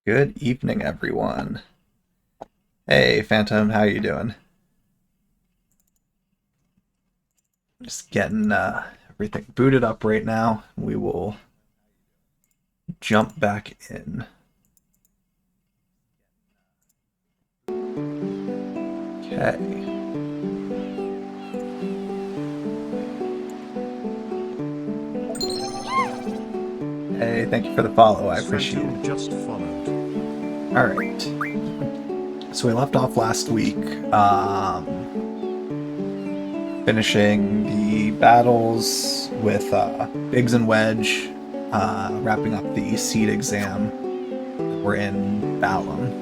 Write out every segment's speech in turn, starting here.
Good evening, everyone. Hey, Phantom, how you doing? Just getting everything booted up right now. We will jump back in. Okay. Hey, thank you for the follow. I appreciate Phantom it. just followed. All right. So we left off last week, finishing the battles with Biggs and Wedge, wrapping up the seed exam. We're in Balam.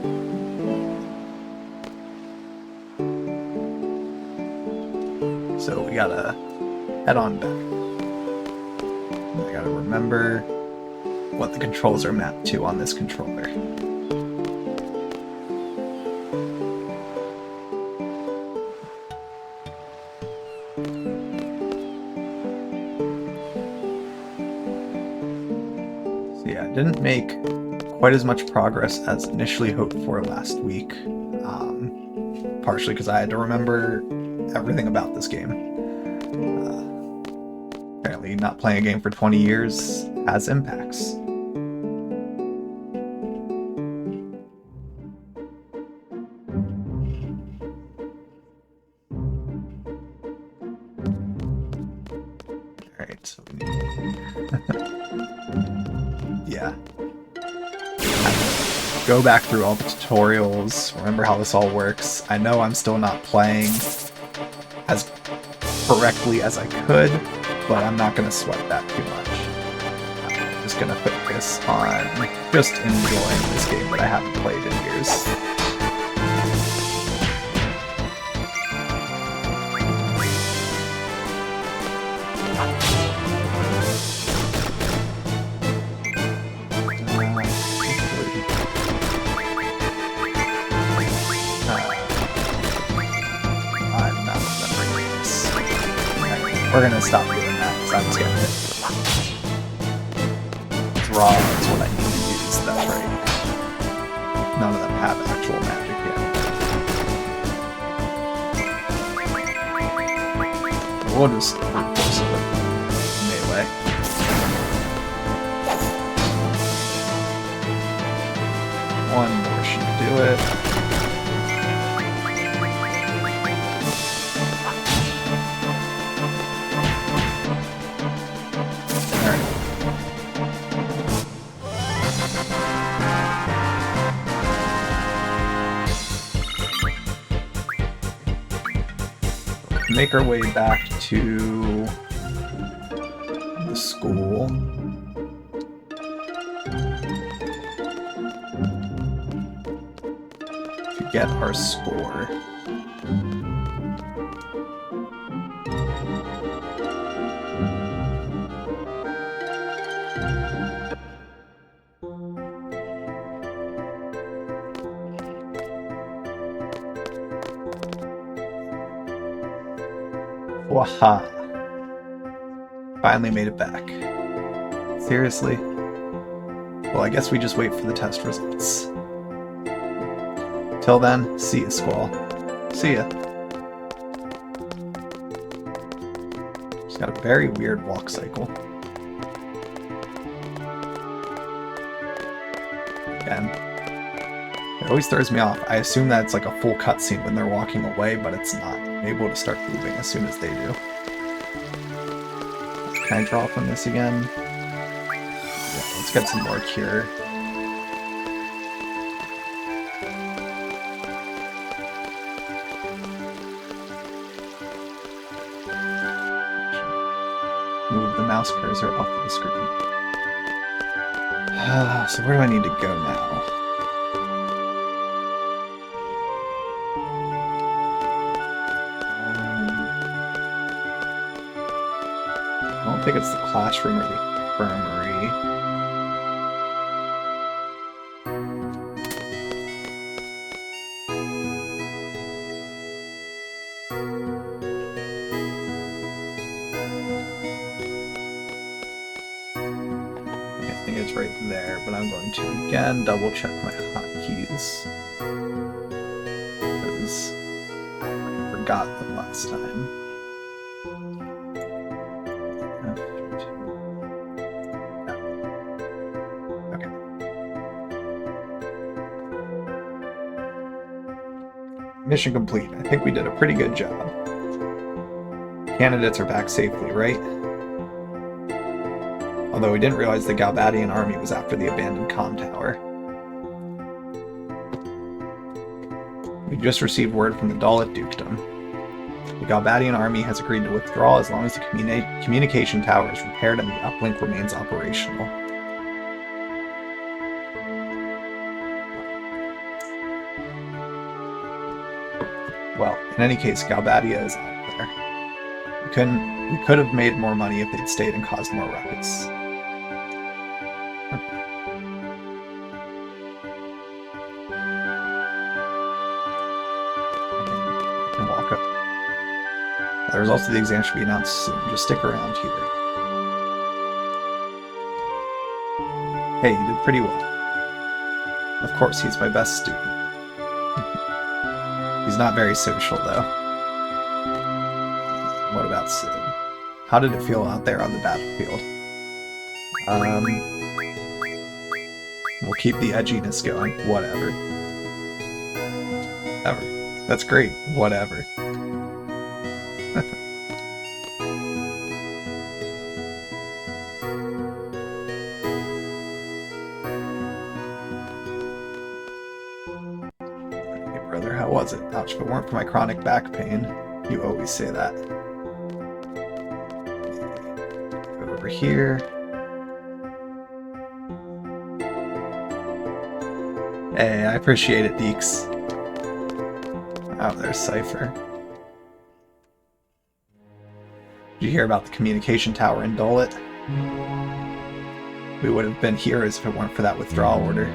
So we gotta head on back. I gotta remember what the controls are mapped to on this controller. So yeah, I didn't make quite as much progress as initially hoped for last week, partially because I had to remember everything about this game. Apparently not playing a game for 20 years has impacts. Alright, so we need... yeah. Go back through all the tutorials, remember how this all works. I know I'm still not playing as correctly as I could, but I'm not going to sweat that too much. I'm just going to focus on just enjoying this game that I haven't played in years. I'm not remembering this. We're gonna stop doing that because I'm scared of it. Draw is what I need to use, that's right. None of them have actual magic yet. We'll just brute force it with melee. One more should do it. Make our way back to the school. To get our score. Waha! Finally made it back. Seriously? Well, I guess we just wait for the test results. Till then, see ya, Squall. See ya. She's got a very weird walk cycle. Again. It always throws me off. I assume that it's like a full cutscene when they're walking away, but it's not. I'm able to start moving as soon as they do. Can I draw from this again? Yeah, let's get some more cure. Move the mouse cursor off of the screen. So where do I need to go now? I don't think it's the classroom or the infirmary. I think it's right there, but I'm going to again double check my hotkeys. Because I forgot them last time. Okay. Mission complete. I think we did a pretty good job. Candidates are back safely, right? Although we didn't realize the Galbadian army was after the abandoned comm tower. We just received word from the Dalit Dukedom. The Galbadian army has agreed to withdraw as long as the communication tower is repaired and the uplink remains operational. Well, in any case, Galbadia is out there. We could have made more money if they'd stayed and caused more ruckus. I can walk up. The results of the exam should be announced soon. Just stick around here. Hey, you did pretty well. Of course, he's my best student. He's not very social, though. What about Sid? How did it feel out there on the battlefield? We'll keep the edginess going. Whatever. Ever. That's great. Whatever. Hey, brother, how was it? Ouch, if it weren't for my chronic back pain. You always say that. Go over here. Hey, I appreciate it, Deeks. Oh, there's Cypher. Did you hear about the communication tower in Dalit? We would have been here as if it weren't for that withdrawal order.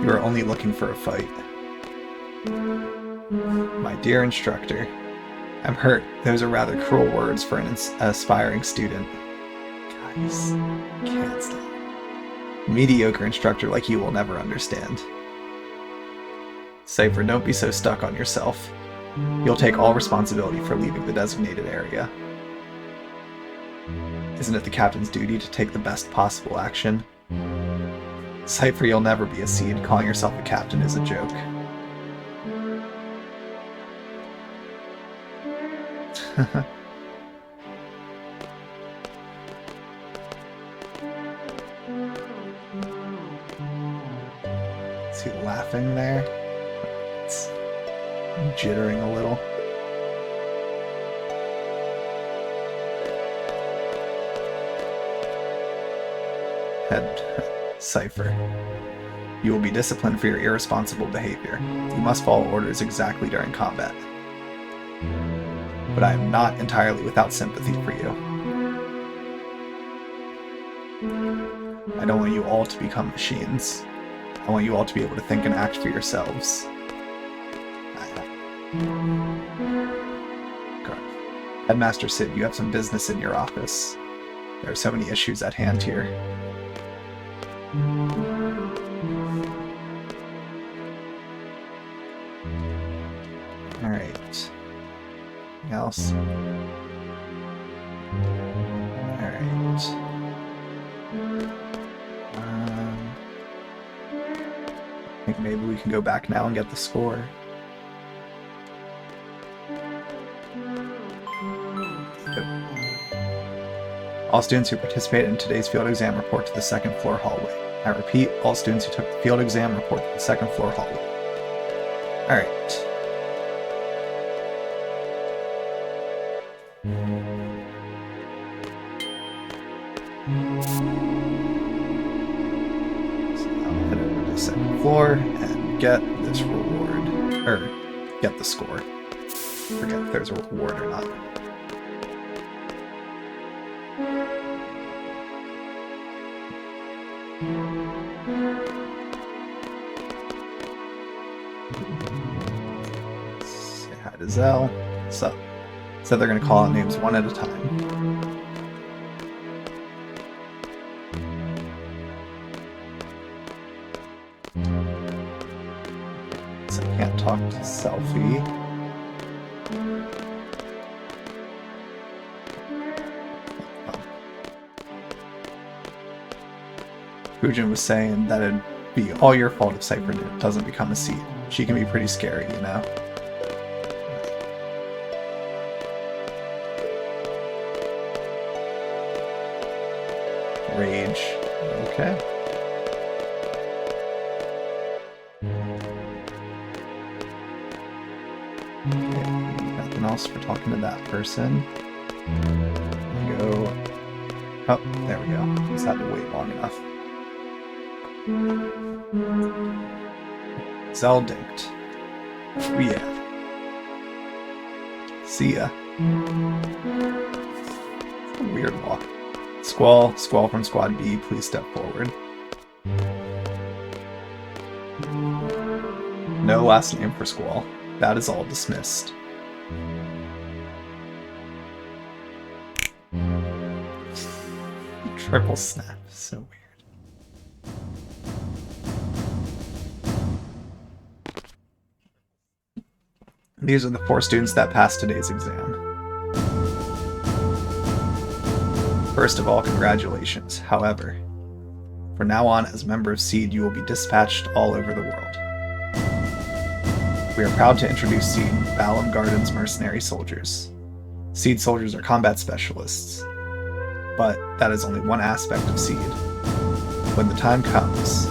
You are only looking for a fight. My dear instructor, I'm hurt. Those are rather cruel words for an aspiring student. Guys, can't stop. A mediocre instructor like you will never understand. Cypher, don't be so stuck on yourself. You'll take all responsibility for leaving the designated area. Isn't it the captain's duty to take the best possible action? Cypher, you'll never be a seed. Calling yourself a captain is a joke. Is he laughing there? It's jittering a little. Head Cypher. You will be disciplined for your irresponsible behavior. You must follow orders exactly during combat. But I am not entirely without sympathy for you. I don't want you all to become machines. I want you all to be able to think and act for yourselves. Headmaster Sid, you have some business in your office. There are so many issues at hand here. Alright. Anything else? Alright. I think maybe we can go back now and get the score. All students who participated in today's field exam report to the second floor hallway. I repeat, all students who took the field exam report to the second floor hallway. Alright. So I'll head over to the second floor and get this reward. Or, get the score. Forget if there's a reward or not. Say hi to Zell. What's up? Said they're going to call out names one at a time. talk to Selfie. Fujin was saying that it'd be all your fault if Cypher doesn't become a seed. She can be pretty scary, you know? Rage. Okay. Nothing else for talking to that person. Go. Oh, there we go. Just had to wait long enough. Zeldinkt. Oh yeah. See ya. It's a weird walk. Squall from Squad B, please step forward. No last name for Squall. That is all dismissed. Triple snap. So weird. These are the 4 students that passed today's exam. First of all, congratulations. However, from now on, as a member of SEED, you will be dispatched all over the world. We are proud to introduce SEED, Balam Garden's mercenary soldiers. SEED soldiers are combat specialists, but that is only one aspect of SEED. When the time comes,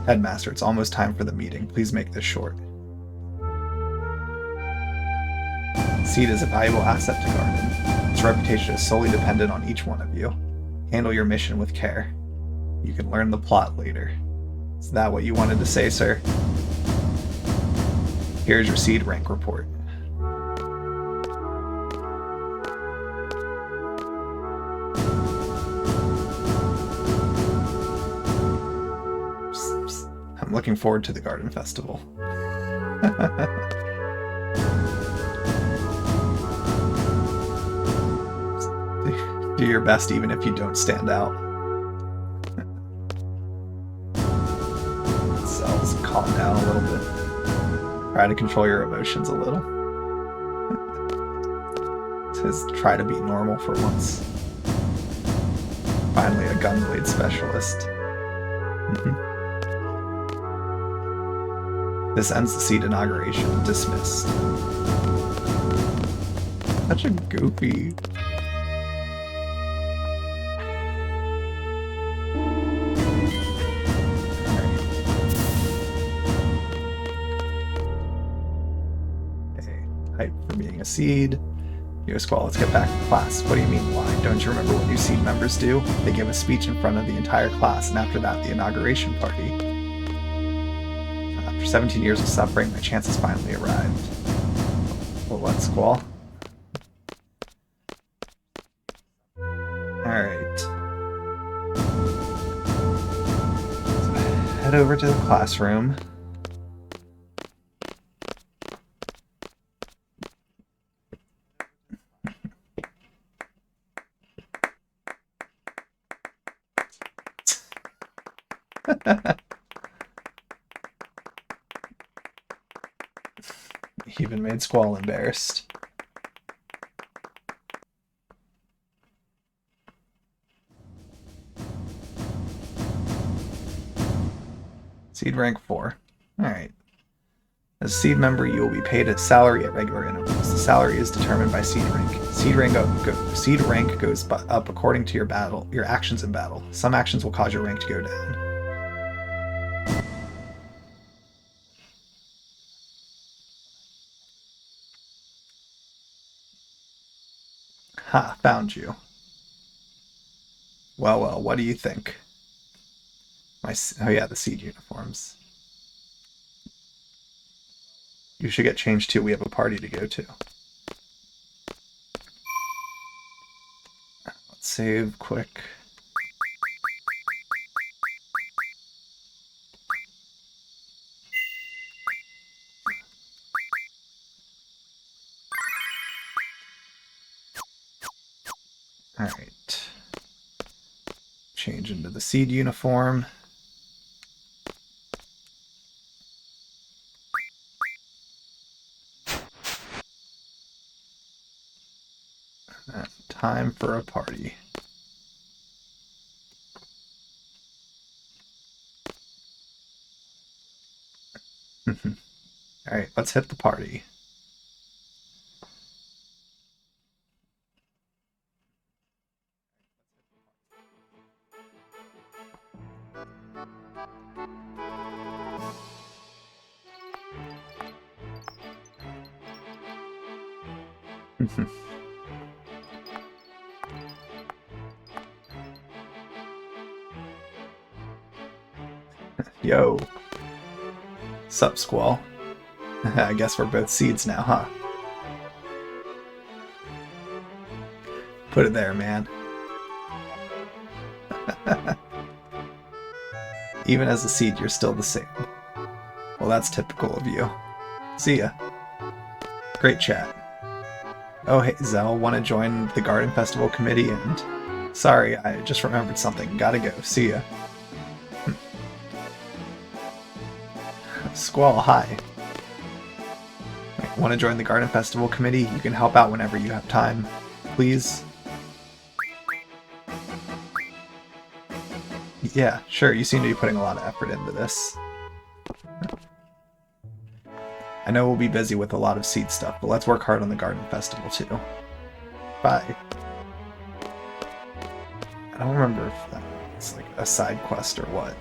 Headmaster, it's almost time for the meeting. Please make this short. SEED is a valuable asset to Garden. Its reputation is solely dependent on each one of you. Handle your mission with care. You can learn the plot later. Is that what you wanted to say, sir? Here's your SEED rank report. I'm looking forward to the Garden Festival. Do your best even if you don't stand out. Cells, calm down a little bit. Try to control your emotions a little. Just try to be normal for once. Finally a gunblade specialist. This ends the SEED inauguration. Dismissed. Such a goofy... Hype for being a SEED. Yo, Squall, let's get back to class. What do you mean, why? Don't you remember what new SEED members do? They give a speech in front of the entire class, and after that, the inauguration party. After 17 years of suffering, my chance has finally arrived. Well, what, Squall? Alright. So head over to the classroom. Even made Squall embarrassed. SEED rank 4. Alright. As a SEED member, you will be paid a salary at regular intervals. The salary is determined by SEED rank. SEED rank goes up according to your actions in battle. Some actions will cause your rank to go down. Ha, found you. Well, what do you think? Oh yeah, the SEED uniforms. You should get changed too. We have a party to go to. Let's save quick. Alright. Change into the SEED uniform. Time for a party. Alright, let's hit the party. Yo. Sup, Squall? I guess we're both seeds now, huh? Put it there, man. Even as a seed, you're still the same. Well, that's typical of you. See ya. Great chat. Oh, hey, Zell, want to join the Garden Festival Committee? And sorry, I just remembered something. Gotta go. See ya. Squall, hi. Want to join the Garden Festival Committee? You can help out whenever you have time. Please? Yeah, sure, you seem to be putting a lot of effort into this. I know we'll be busy with a lot of seed stuff, but let's work hard on the Garden Festival too. Bye. I don't remember if that's like a side quest or what.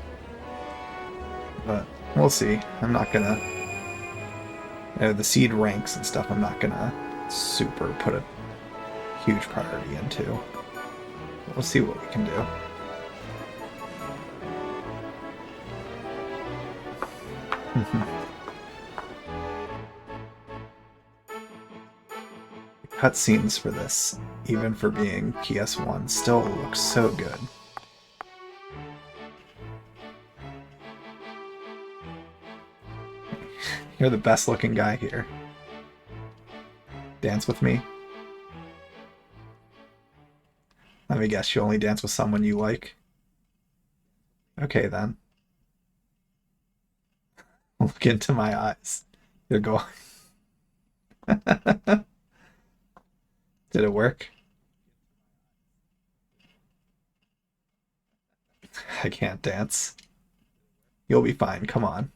But we'll see. I'm not gonna... You know, the seed ranks and stuff I'm not gonna super put a huge priority into. We'll see what we can do. The cutscenes for this, even for being PS1, still look so good. You're the best looking guy here. Dance with me? Let me guess, you only dance with someone you like? Okay then. Look into my eyes. You're going... Did it work? I can't dance. You'll be fine, come on.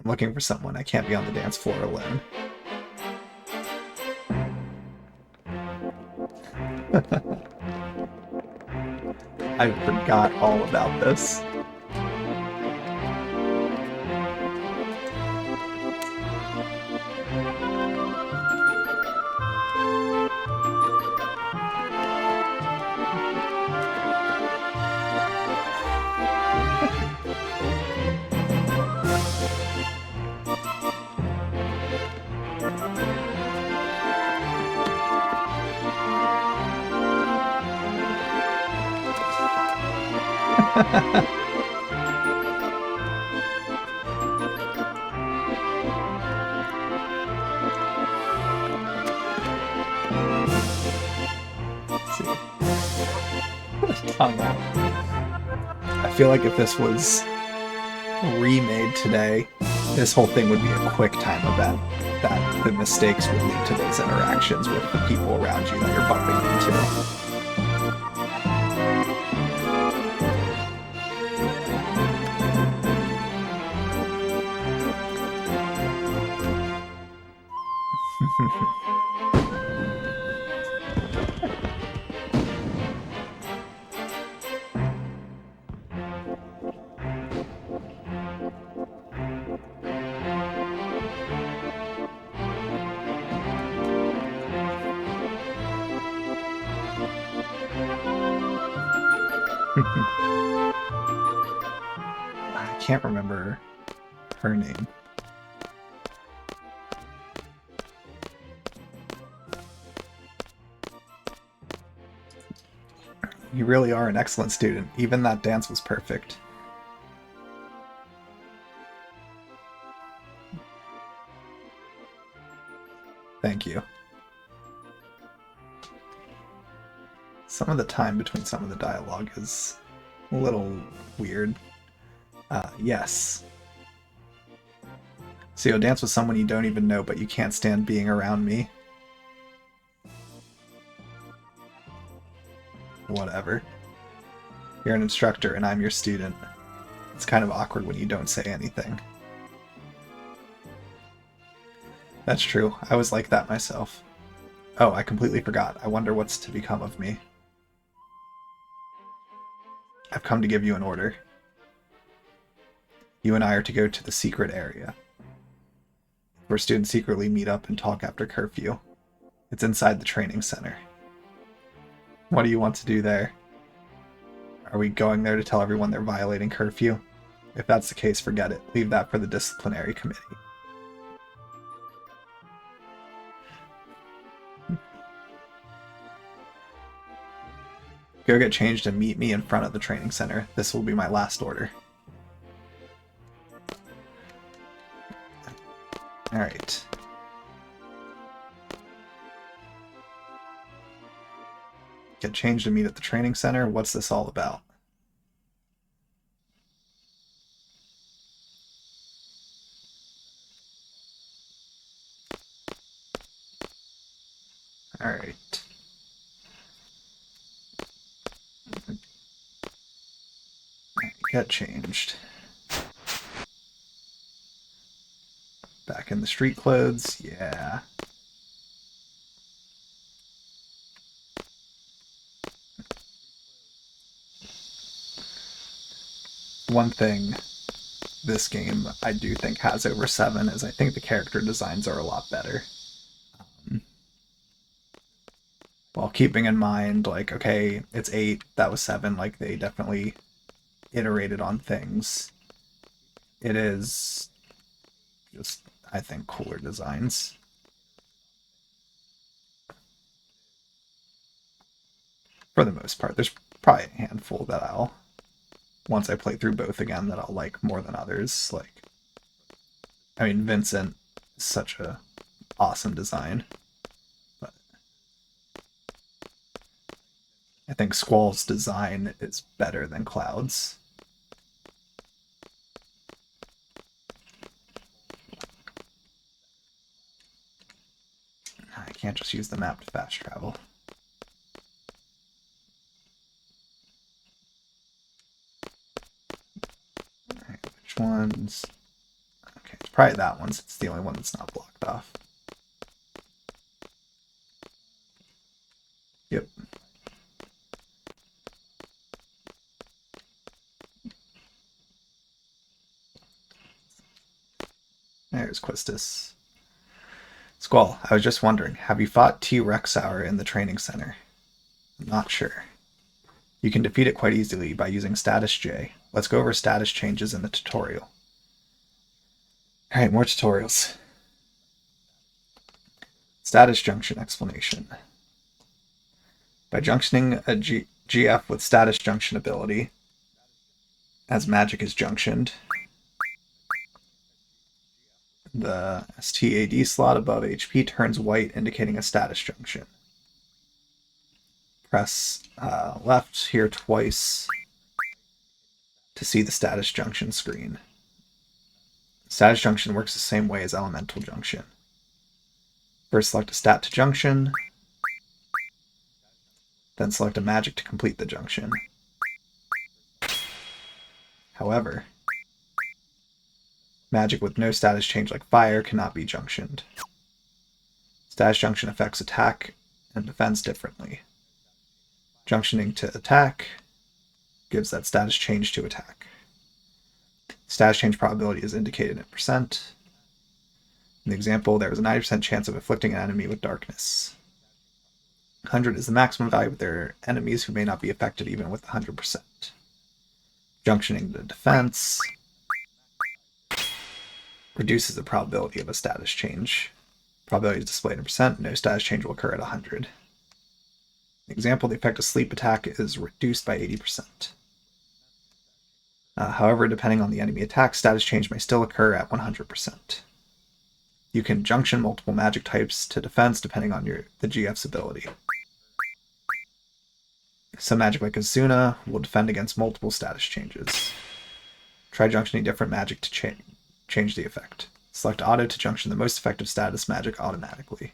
I'm looking for someone. I can't be on the dance floor alone. I forgot all about this. I feel like if this was remade today, this whole thing would be a quick time event, that the mistakes would lead to those interactions with the people around you that you're bumping into. I can't remember her name. You really are an excellent student. Even that dance was perfect. Thank you. Some of the time between some of the dialogue is a little weird. Yes. So you'll dance with someone you don't even know, but you can't stand being around me. Whatever. You're an instructor and I'm your student. It's kind of awkward when you don't say anything. That's true. I was like that myself. Oh, I completely forgot. I wonder what's to become of me. I've come to give you an order. You and I are to go to the secret area, where students secretly meet up and talk after curfew. It's inside the training center. What do you want to do there? Are we going there to tell everyone they're violating curfew? If that's the case, forget it. Leave that for the disciplinary committee. Go get changed and meet me in front of the training center. This will be my last order. Alright. Get changed and meet at the training center. What's this all about? Alright. Get changed. Back in the street clothes, yeah. One thing this game I do think has over 7 is I think the character designs are a lot better. While keeping in mind, like, okay, it's 8, that was 7, like, they definitely iterated on things. It is just, I think, cooler designs. For the most part. There's probably a handful that I'll, once I play through both again, that I'll like more than others. Like, I mean, Vincent is such a awesome design. But I think Squall's design is better than Cloud's. I can't just use the map to fast travel. Alright, which ones? Okay, it's probably that one, since it's the only one that's not blocked off. Yep. There's Quistis. Squall, I was just wondering, have you fought T-Rexauer in the training center? I'm not sure. You can defeat it quite easily by using Status J. Let's go over status changes in the tutorial. Alright, more tutorials. Status junction explanation. By junctioning a GF with status junction ability, as magic is junctioned, the STAD slot above HP turns white, indicating a status junction. Press left here twice to see the status junction screen. Status junction works the same way as elemental junction. First select a stat to junction, then select a magic to complete the junction. However, magic with no status change like fire cannot be junctioned. Status junction affects attack and defense differently. Junctioning to attack gives that status change to attack. Status change probability is indicated in percent. In the example, there is a 90% chance of afflicting an enemy with darkness. 100 is the maximum value, but there are enemies who may not be affected even with 100%. Junctioning to defense reduces the probability of a status change. Probability is displayed in percent. No status change will occur at 100. In the example, the effect of sleep attack is reduced by 80%. However, depending on the enemy attack, status change may still occur at 100%. You can junction multiple magic types to defense depending on the GF's ability. Some magic like Azuna will defend against multiple status changes. Try junctioning different magic to change the effect. Select auto to junction the most effective status magic automatically.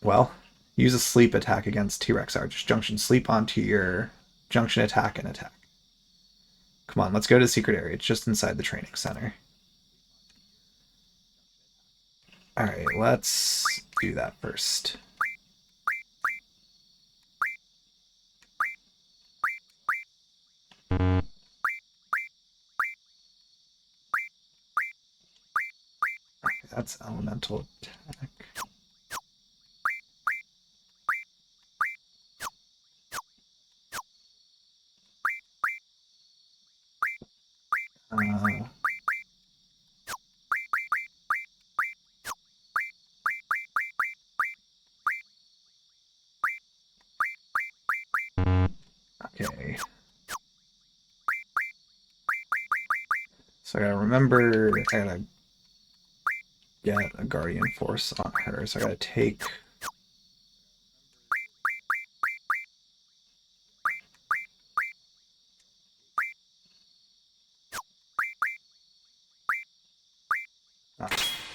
Well, Use a sleep attack against T-Rex Arch. Junction sleep onto your junction attack and attack. Come on, let's go to the secret area. It's just inside the training center. Alright, let's do that first. Okay, that's elemental attack. Okay. So I gotta remember, I gotta get a Guardian Force on her, so I gotta take...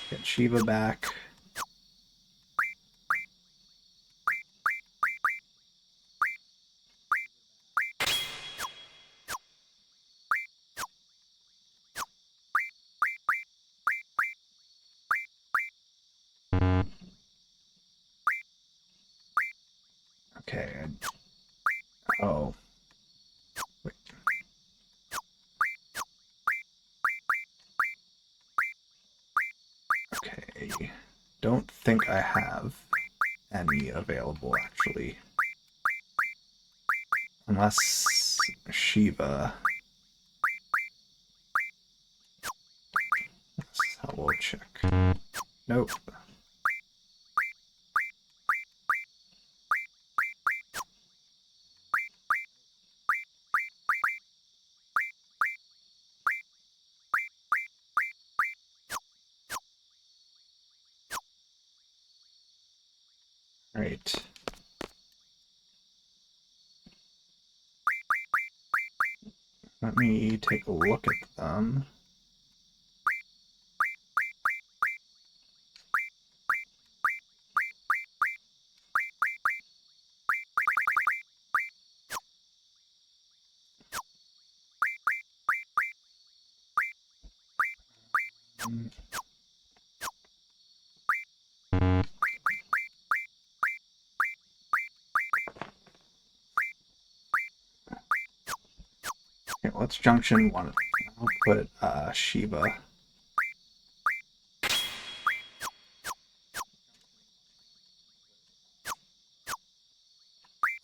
get Shiva back. Okay. Oh. Wait. Okay. Don't think I have any available, actually. Unless Shiva. That's how we'll check. Nope. Right. Let me take a look at them. Okay, let's junction one. I'll put Shiva.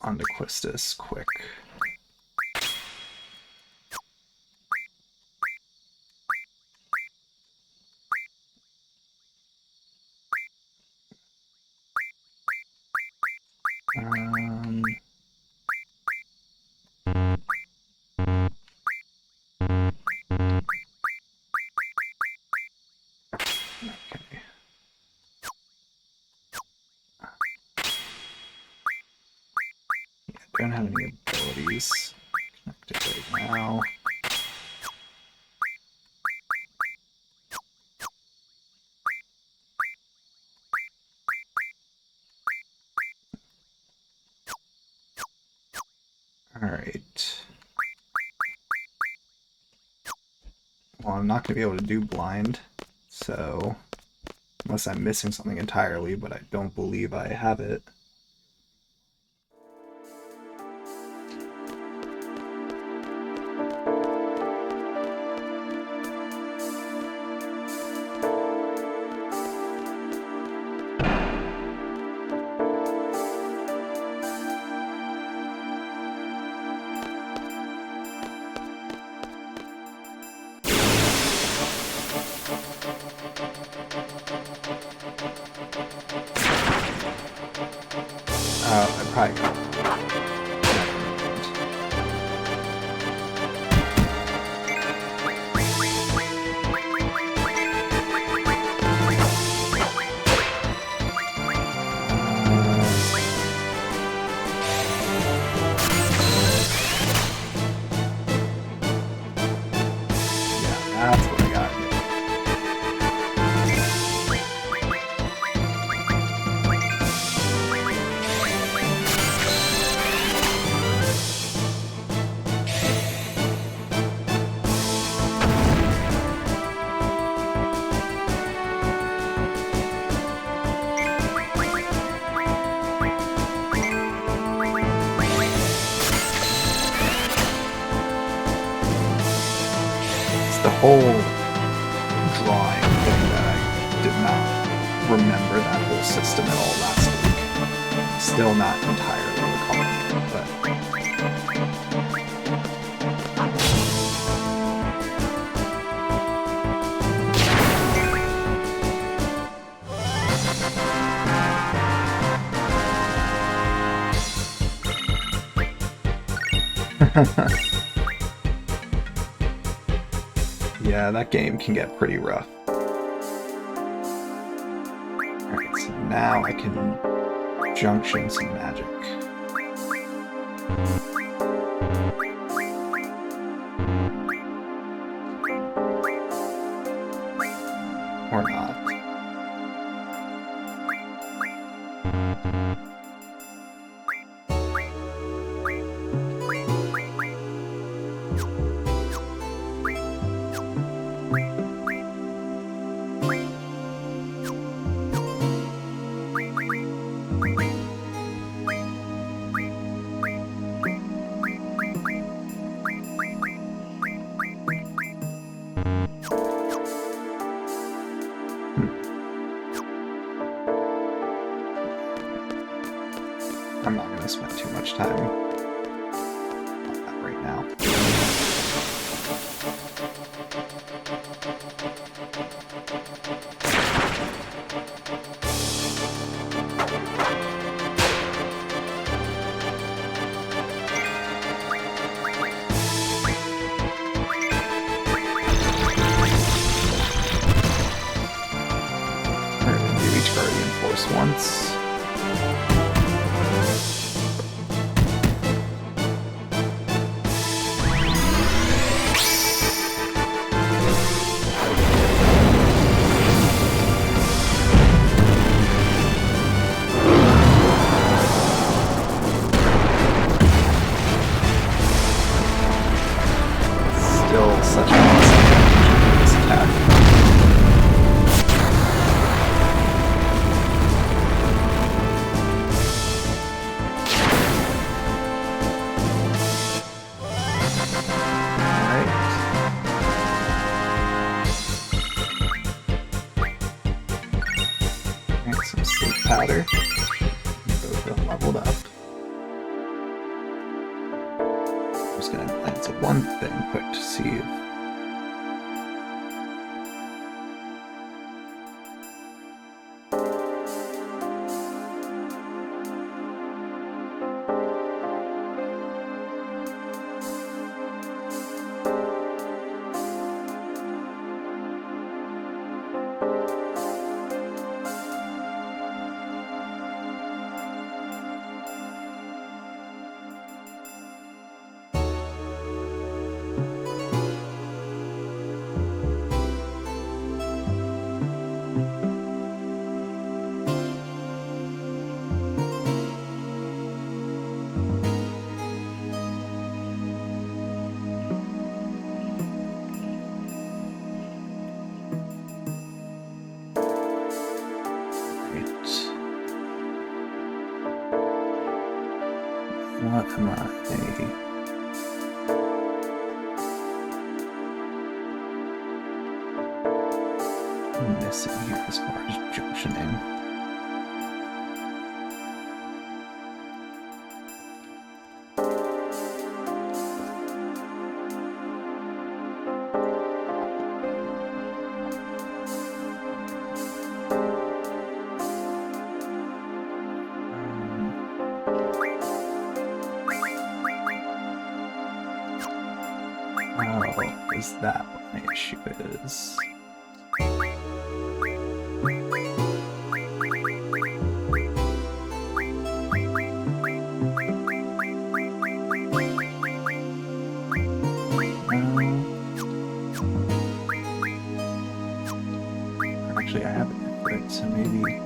Onto Quistis quick. Okay. Yeah, don't have any abilities connected right now. Alright. Well, I'm not going to be able to do blind, so... Unless I'm missing something entirely, but I don't believe I have it. I probably got it. Yeah, that's what I got. the whole drawing thing that I did not remember that whole system at all last week. Still not entirely recalling it, but... Yeah, that game can get pretty rough. Alright, so now I can junction some magic. Or not. I'm not going to spend too much time on that right now. Alright, do each Guardian Force once. Still such an awesome this attack. Alright. Alright, some sleep powder. Both are leveled up. I'm just gonna glance at one thing quick to see if... What am I missing here as far as junctioning? Oh, is that what my issue is? Actually, I have it input, so maybe...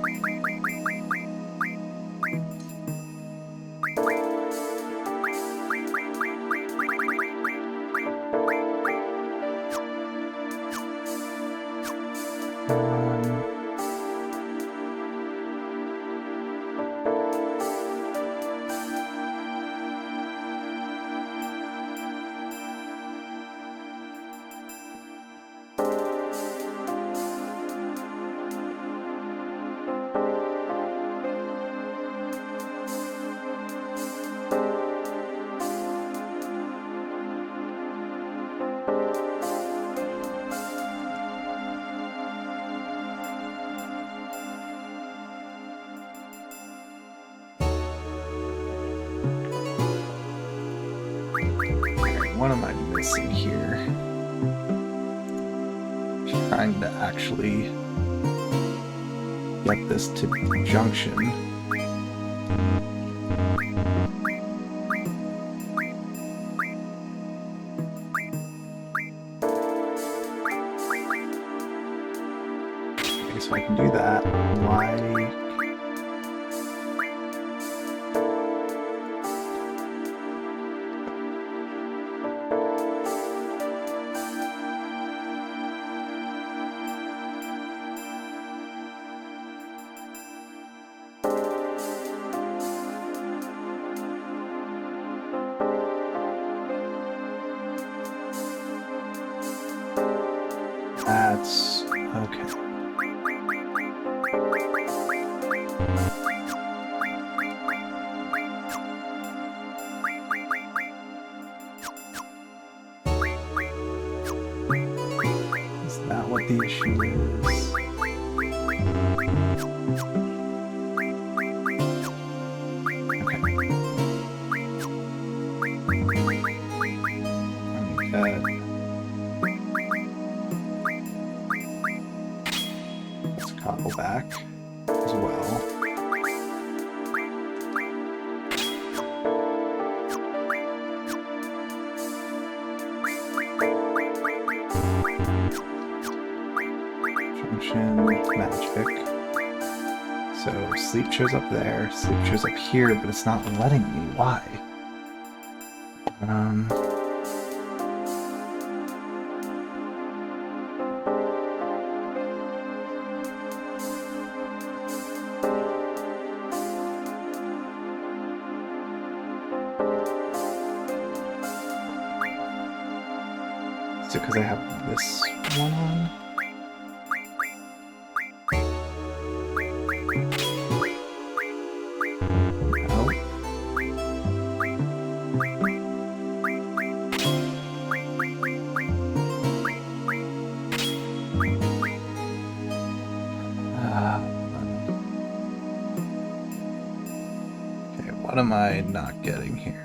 what am I missing here? Just trying to actually get this to junction. Okay, so I can do that. Why? That's okay. Is that what the issue is? Okay. Let's cobble back as well. Junction, magic. So sleep shows up there, sleep shows up here, but it's not letting me. Why? Is it because I have this one on? Okay, what am I not getting here?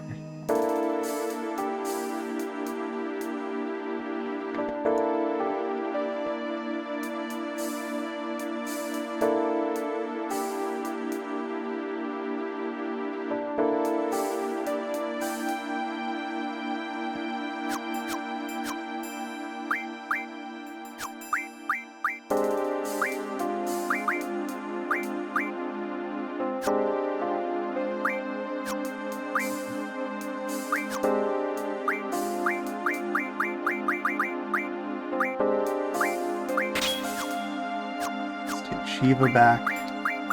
Shiva back,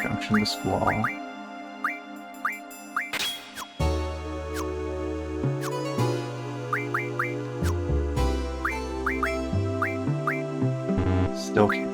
junction to Squall. Still can't.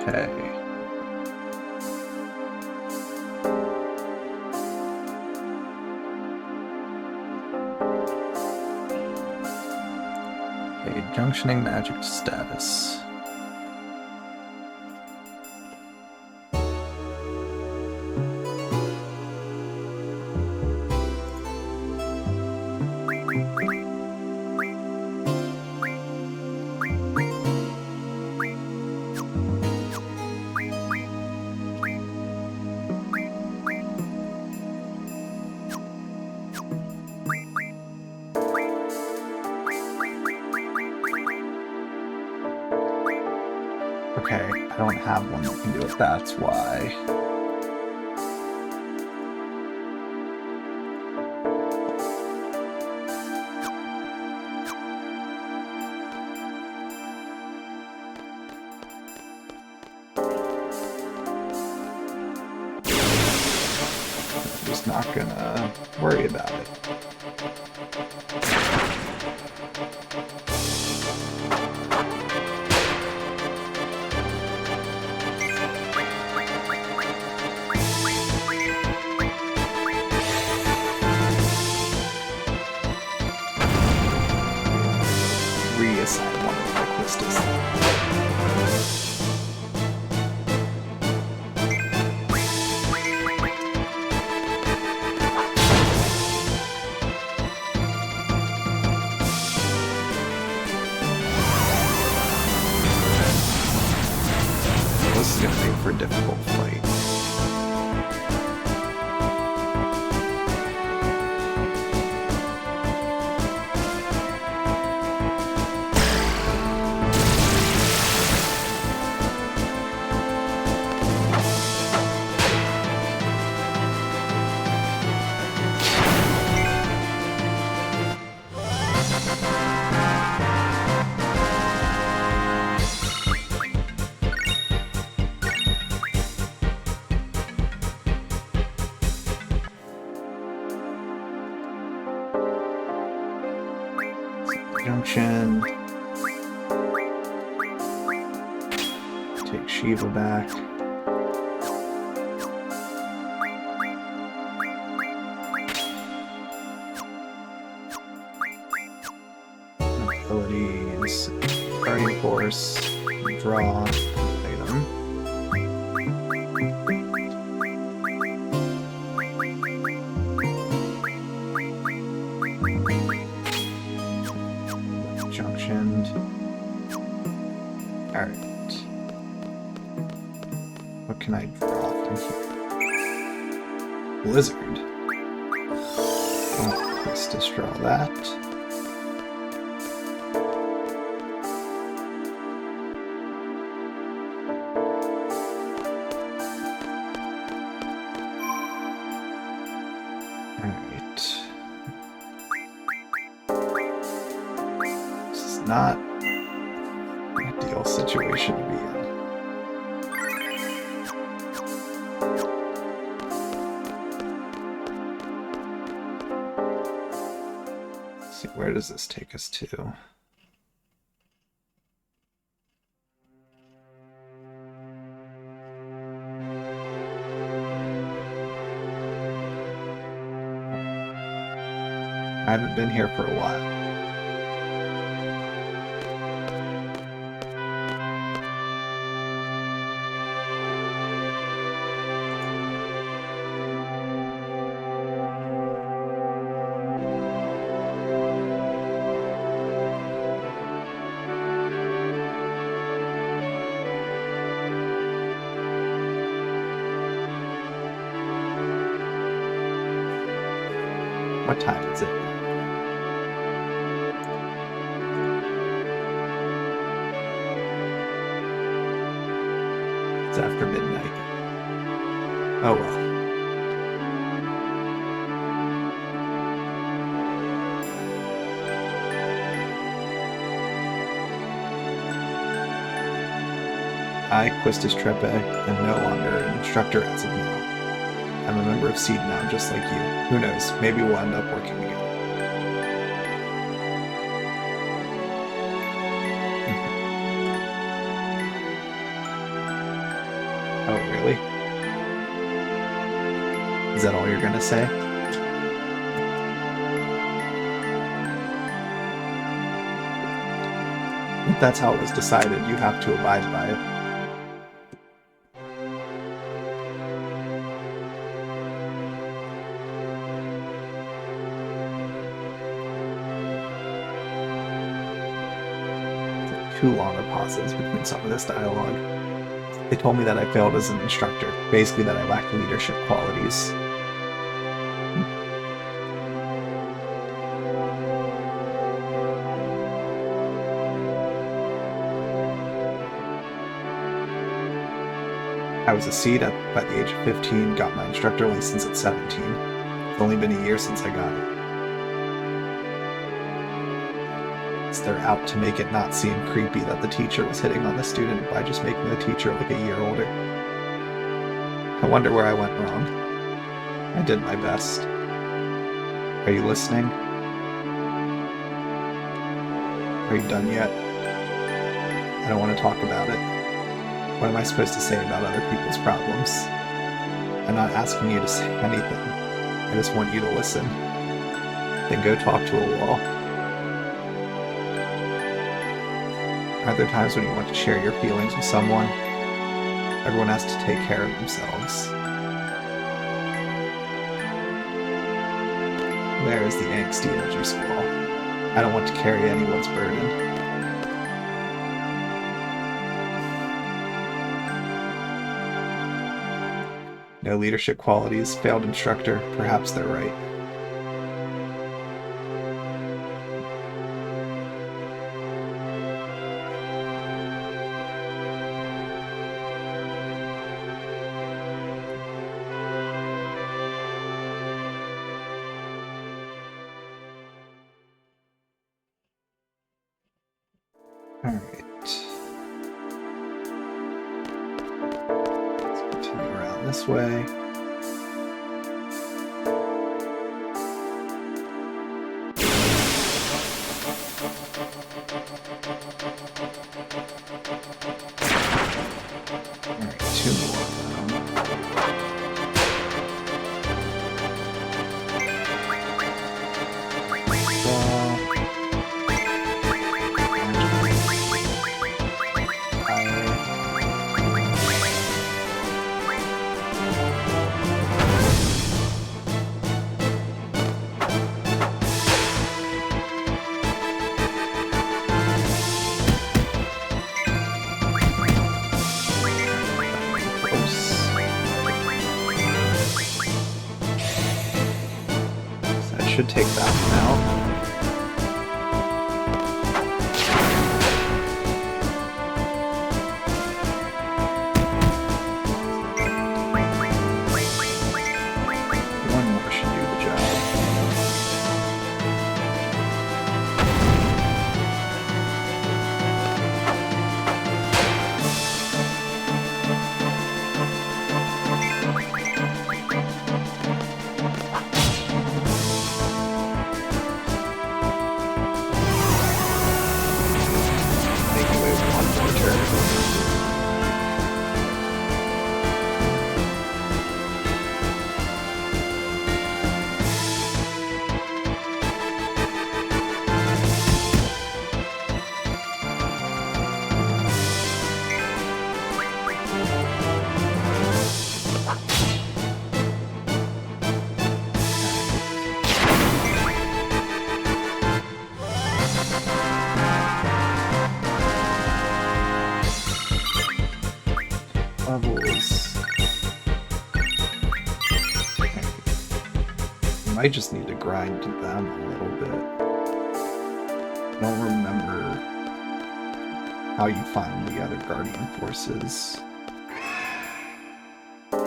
Okay. Okay, junctioning magic status. Okay, I don't have one that can do it, that's why. not gonna worry about it. Reassign one of my quistas. This is going to make for a difficult fight. Junction. Take Shiva back. Abilities. Guardian Force. Draw. Item. Alright. What can I draw from here? Blizzard. Let's just draw that. Alright. This is not ideal situation to be in. Let's see, where does this take us to? I haven't been here for a while. What time is it? It's after midnight. Oh well. I, Quistis Trepe, am no longer an instructor as of now. I'm a member of VIII now, just like you. Who knows, maybe we'll end up working together. Oh, really? Is that all you're gonna say? If that's how it was decided, you have to abide by it. Too long of pauses between some of this dialogue. They told me that I failed as an instructor, basically that I lacked leadership qualities. I was a seed by the age of 15, got my instructor license at 17. It's only been a year since I got it. They're out to make it not seem creepy that the teacher was hitting on the student by just making the teacher like a year older. I wonder where I went wrong. I did my best. Are you listening? Are you done yet? I don't want to talk about it. What am I supposed to say about other people's problems? I'm not asking you to say anything. I just want you to listen. Then go talk to a wall. Are there times when you want to share your feelings with someone? Everyone has to take care of themselves. There is the angsty energy squall. I don't want to carry anyone's burden. No leadership qualities, failed instructor, perhaps they're right. Alright. Let's continue around this way. Alright, 2 more of them. Should take that one out. One more should do the job. Levels. You might just need to grind them a little bit. I don't remember how you find the other Guardian forces.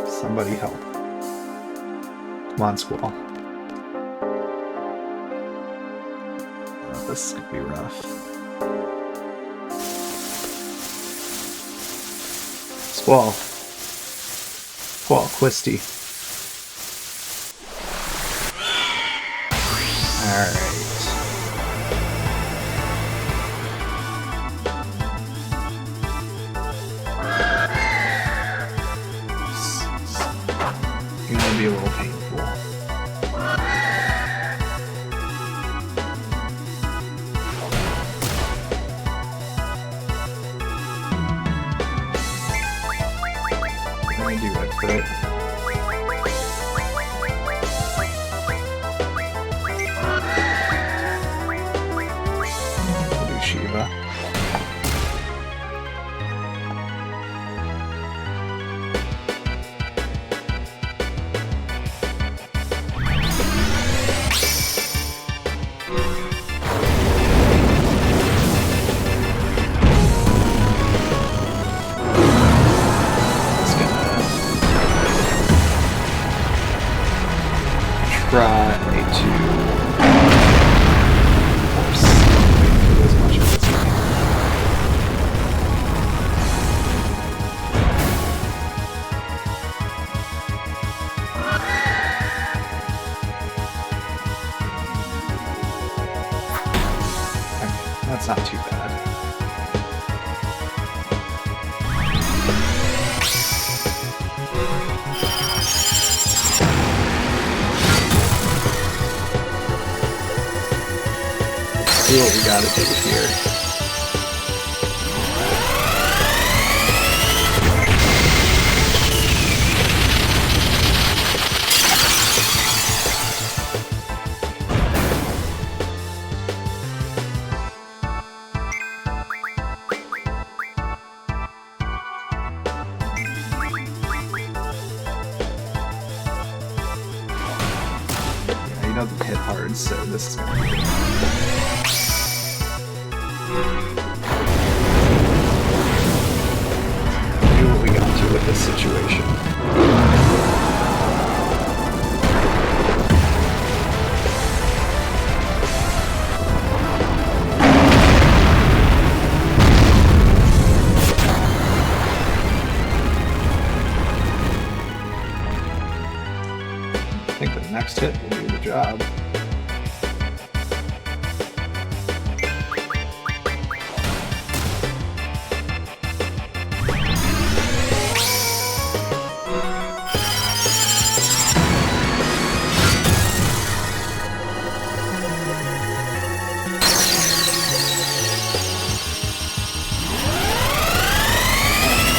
Somebody help. Come on, Squall. Oh, this could be rough. Squall. Squall, Quisty. Alright. It's gonna be a little painful. I do it for it. I'll do Shiva. not too bad. See what we gotta do here. Yeah, he doesn't hit hard, so this is gonna be good. Do what we got to with this situation. I think the next hit will do the job.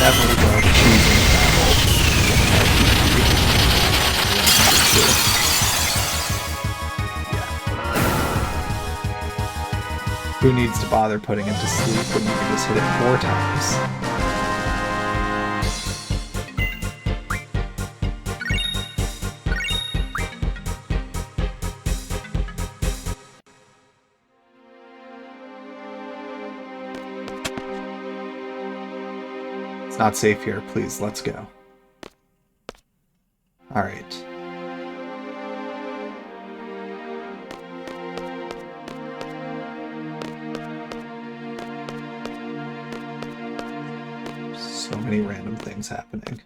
Never regret choosing Who needs to bother putting him to sleep when you can just hit it 4 times? It's not safe here. Please, let's go. Alright. So many random things happening.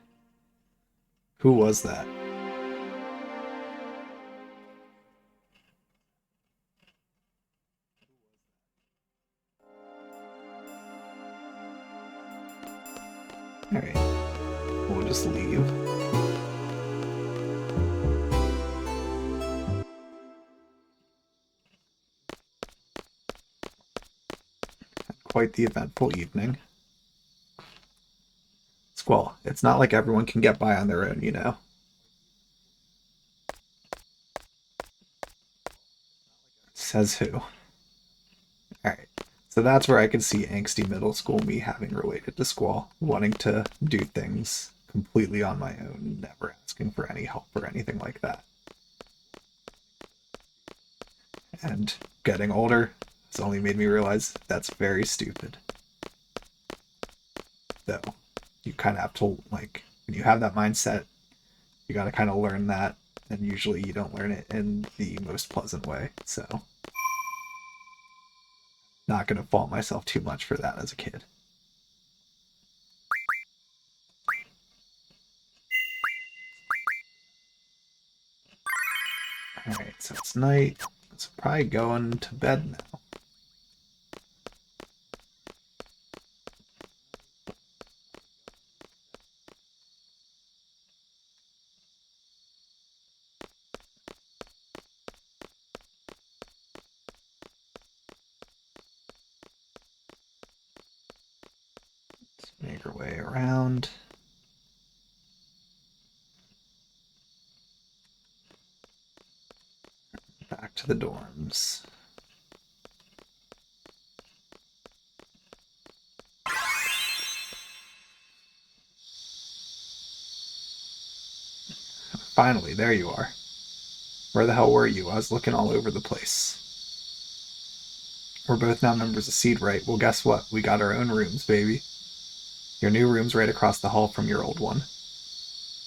Who was that? Alright. We'll just leave. Quite the eventful evening. Squall, it's not like everyone can get by on their own, you know. Says who? Alright. So that's where I can see angsty middle school me having related to Squall, wanting to do things completely on my own, never asking for any help or anything like that. And getting older has only made me realize that's very stupid. Though, you kind of have to, like, when you have that mindset, you got to kind of learn that, and usually you don't learn it in the most pleasant way, so not going to fault myself too much for that as a kid. Alright, so it's night. It's probably going to bed now. Let's make our way around. Back to the dorms. Finally, there you are. Where the hell were you? I was looking all over the place. We're both now members of Seed, right? Well, guess what? We got our own rooms, baby. Your new room's right across the hall from your old one.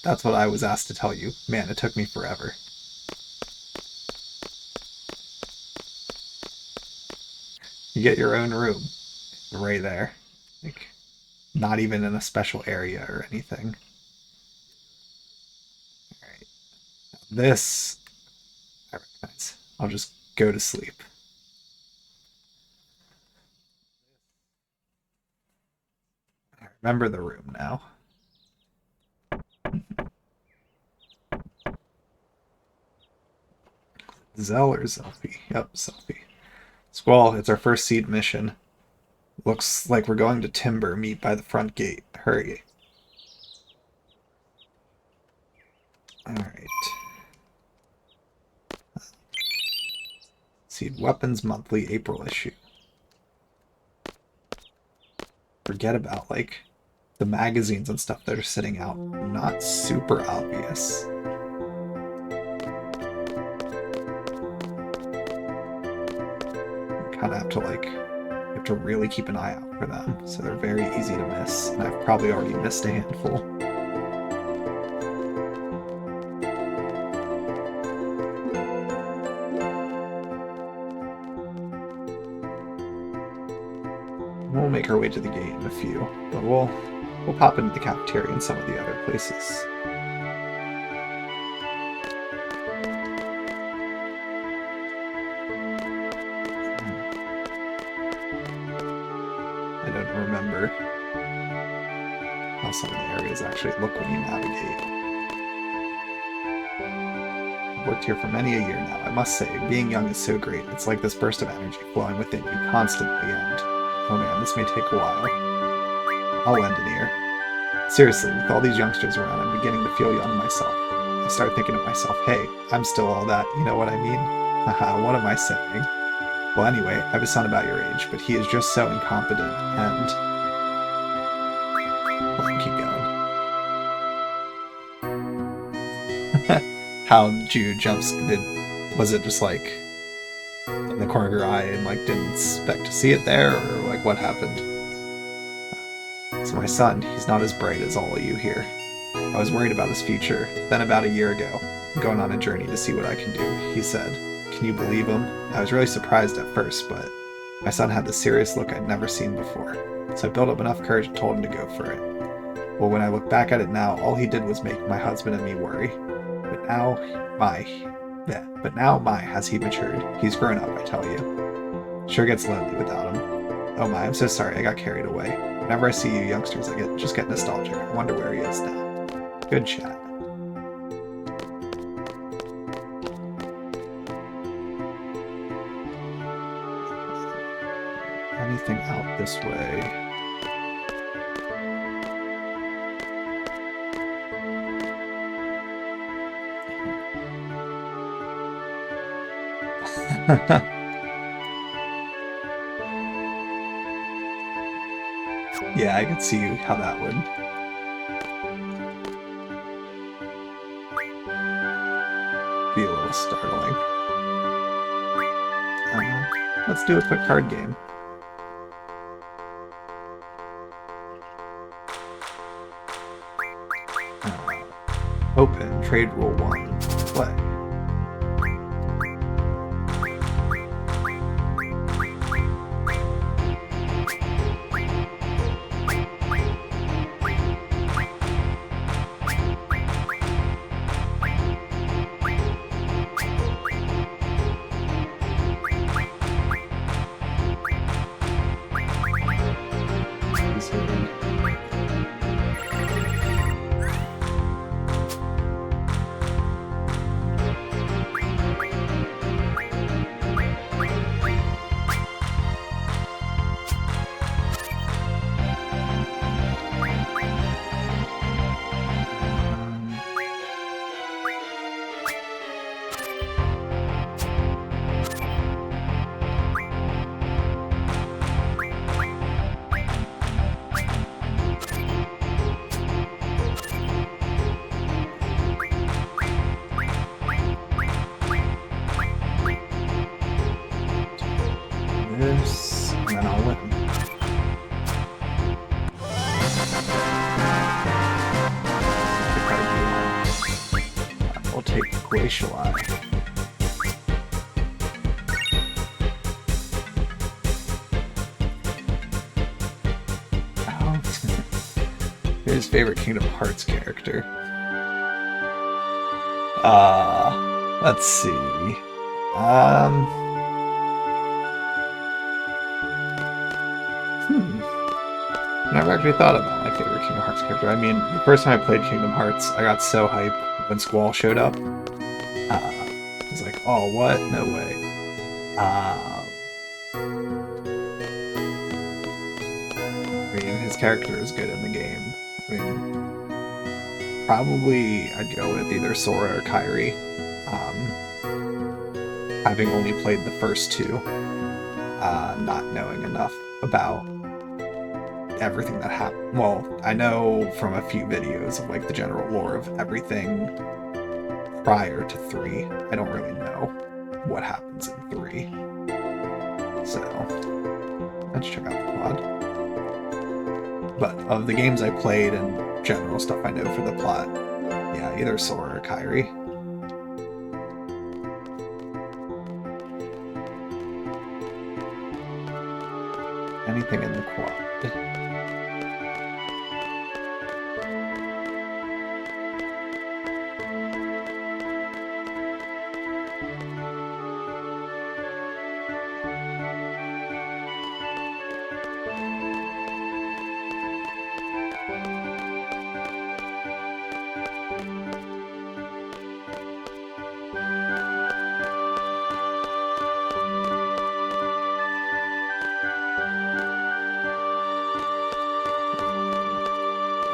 That's what I was asked to tell you. Man, it took me forever. You get your own room. Right there. Like, not even in a special area or anything. Alright. This I recognize. I'll just go to sleep. Remember the room now. Zell or Zelfie? Yep, Zelfie. Squall, it's our first seed mission. Looks like we're going to Timber. Meet by the front gate. Hurry. Alright. Seed Weapons Monthly April issue. Forget about, like, the magazines and stuff that are sitting out. Not super obvious. Kind of have to, like, you have to really keep an eye out for them, so they're very easy to miss, and I've probably already missed a handful. We'll make our way to the gate in a few, but we'll pop into the cafeteria and some of the other places. I don't remember how some of the areas actually look when you navigate. I've worked here for many a year now. I must say, being young is so great. It's like this burst of energy flowing within you constantly, and oh man, this may take a while. I'll end it here. Seriously, with all these youngsters around, I'm beginning to feel young myself. I start thinking to myself, hey, I'm still all that, you know what I mean? Haha, what am I saying? Well, anyway, I have a son about your age, but he is just so incompetent, and... I'll keep going. How Ju jumps did... Was it just, like, in the corner of your eye and, like, didn't expect to see it there, or, like, what happened? So my son, he's not as bright as all of you here. I was worried about his future. Then about a year ago, I'm going on a journey to see what I can do, he said. Can you believe him? I was really surprised at first, but my son had this serious look I'd never seen before. So I built up enough courage and told him to go for it. Well, when I look back at it now, all he did was make my husband and me worry. But now, has he matured. He's grown up, I tell you. Sure gets lonely without him. Oh my, I'm so sorry, I got carried away. Whenever I see you youngsters, I just get nostalgic. I wonder where he is now. Good chat. Anything out this way? Yeah, I could see how that would. Be a little startling. Let's do a quick card game. Open, trade rule 1, play. This, and then I'll win. I'll take Glacial Eye. Oh. His favorite Kingdom Hearts character. Let's see. I never actually thought about my favorite Kingdom Hearts character. I mean, the first time I played Kingdom Hearts, I got so hyped when Squall showed up. I was like, oh, what? No way. I mean, his character is good in the game. I mean, probably I'd go with either Sora or Kairi. Having only played the first two, not knowing enough about everything that happened. Well, I know from a few videos of like the general lore of everything prior to 3. I don't really know what happens in 3. So, let's check out the plot. But of the games I played and general stuff I know for the plot, yeah, either Sora or Kairi. Anything in the quad.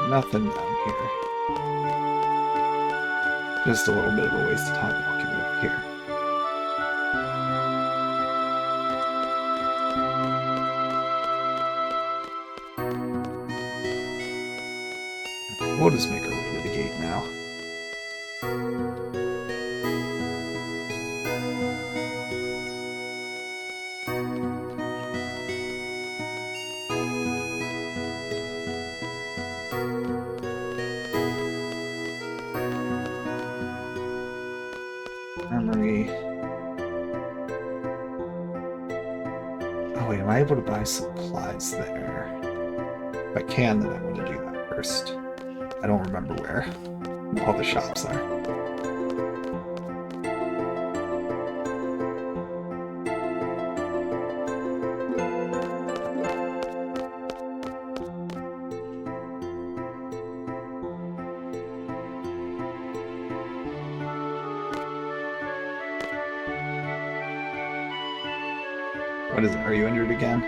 Nothing down here. Just a little bit of a waste of time walking over here. We'll just make our way to the gate now. Memory. Oh wait, am I able to buy supplies there? If I can, then I want to do that first. I don't remember where all the shops are. What is it? Are you injured again?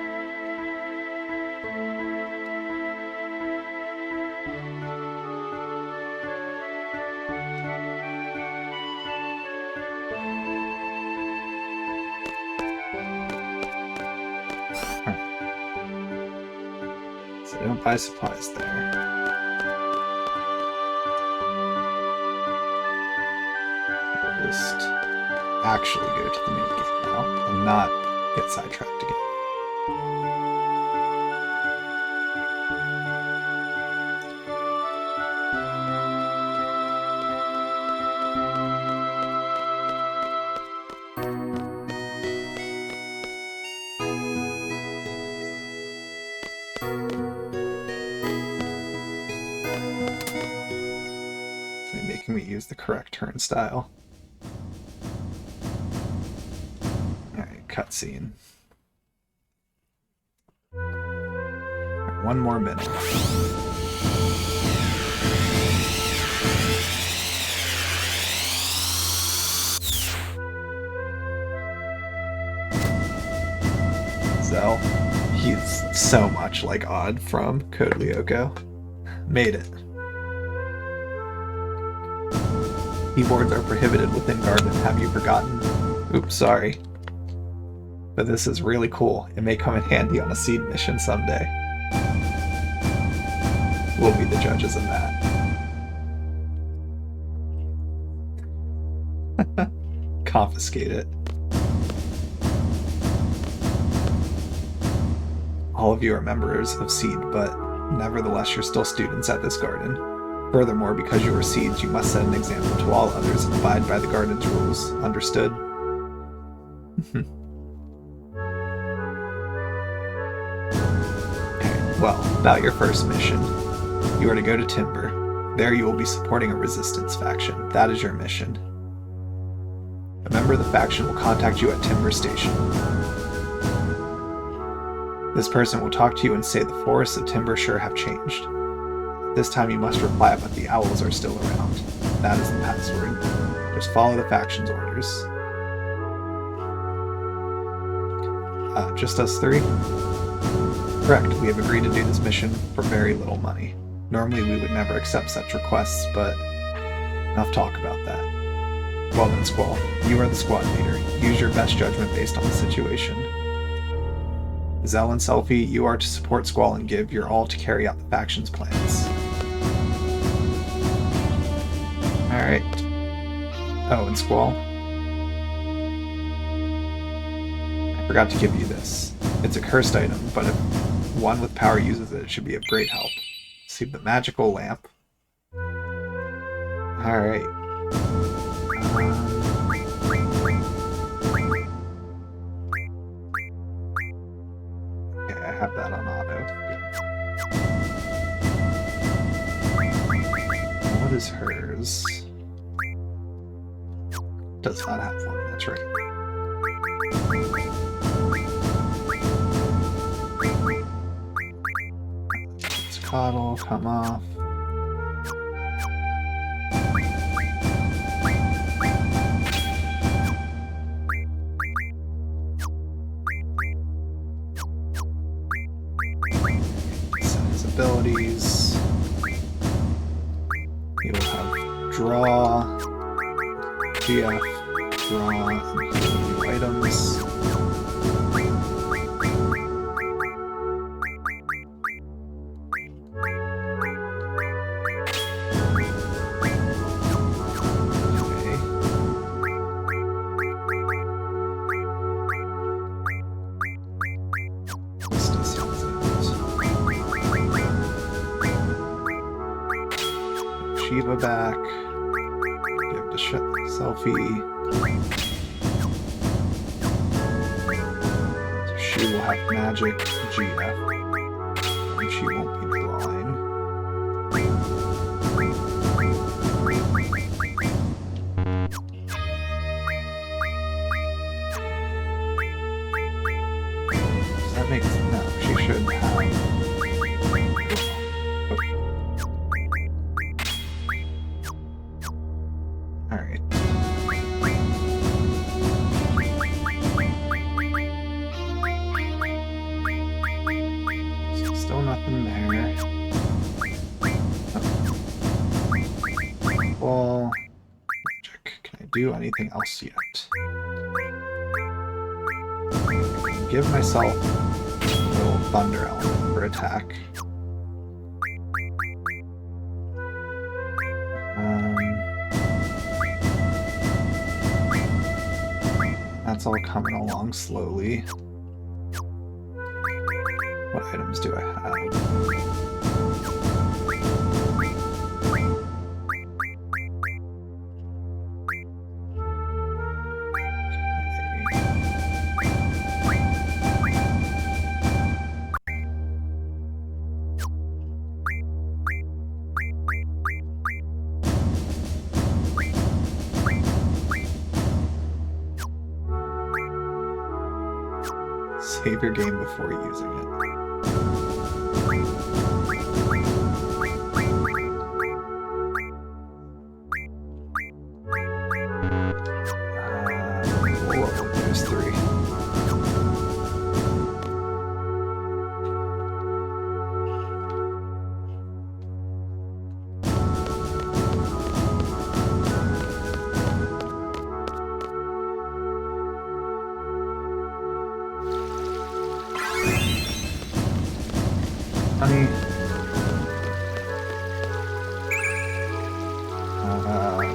So don't buy supplies there. I'll just actually go to the main gate now and not get sidetracked again. Making me use the correct turnstile. Alright, cutscene. Right, one more minute. So, he's so much like Odd from Code Lyoko. Made it. Keyboards are prohibited within Garden. Have you forgotten? Oops, sorry. But this is really cool. It may come in handy on a seed mission someday. We'll be the judges of that. Confiscate it. All of you are members of Seed, but nevertheless you're still students at this garden. Furthermore, because you are seeds, you must set an example to all others and abide by the garden's rules. Understood? Okay, well, about your first mission. You are to go to Timber. There you will be supporting a resistance faction. That is your mission. A member of the faction will contact you at Timber Station. This person will talk to you and say the forests of Timbershire have changed. This time you must reply, but the owls are still around. That is the password. Just follow the faction's orders. Just us three? Correct. We have agreed to do this mission for very little money. Normally we would never accept such requests, but enough talk about that. Well then, Squall, you are the squad leader. Use your best judgment based on the situation. Zell and Selfie, you are to support Squall and give your all to carry out the faction's plans. Alright. Oh, and Squall. I forgot to give you this. It's a cursed item, but if one with power uses it, it should be of great help. See the magical lamp. Alright. Okay, I have that on auto. What is hers? Does not have one, that's right. Let's coddle, come off. His abilities. He will have draw, GF, draw, and new items. Shiva back. Give the Selfie. So she will have magic GF. And she won't be drawing. Does that make sense? No, she should have. Alright. So still nothing there. Ball. Magic. Can I do anything else yet? Give myself a little thunder element for attack. That's all coming along slowly. What items do I have? Save your game before using it. Whoa, there's three. Honey.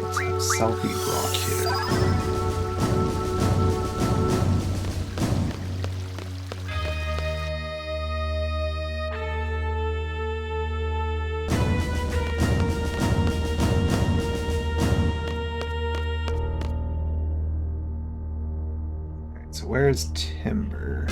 Let's have Selfie block here. Alright, so where's Timber?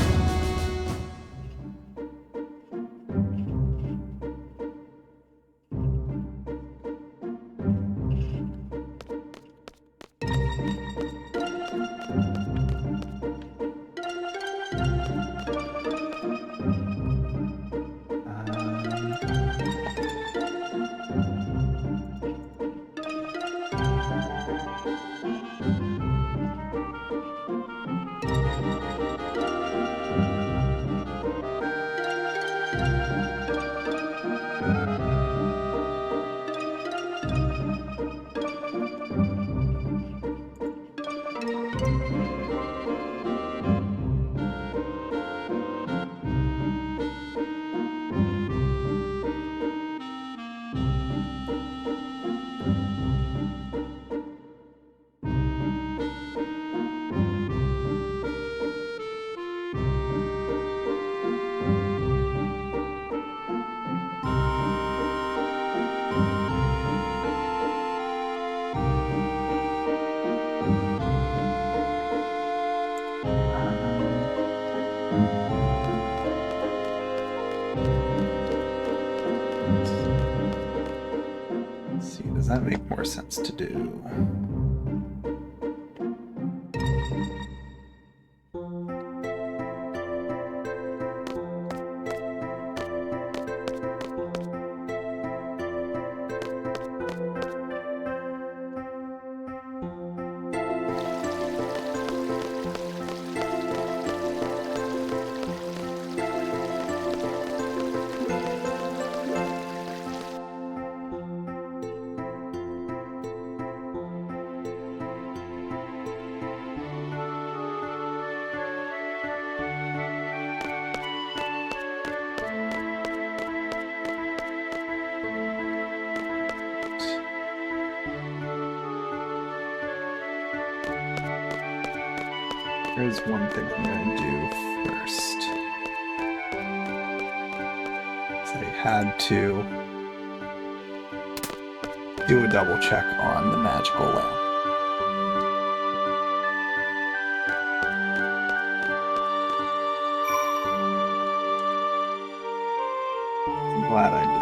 Let's see, does that make more sense to do? There's one thing I'm going to do first. So I had to do a double check on the magical lamp. I'm glad I did.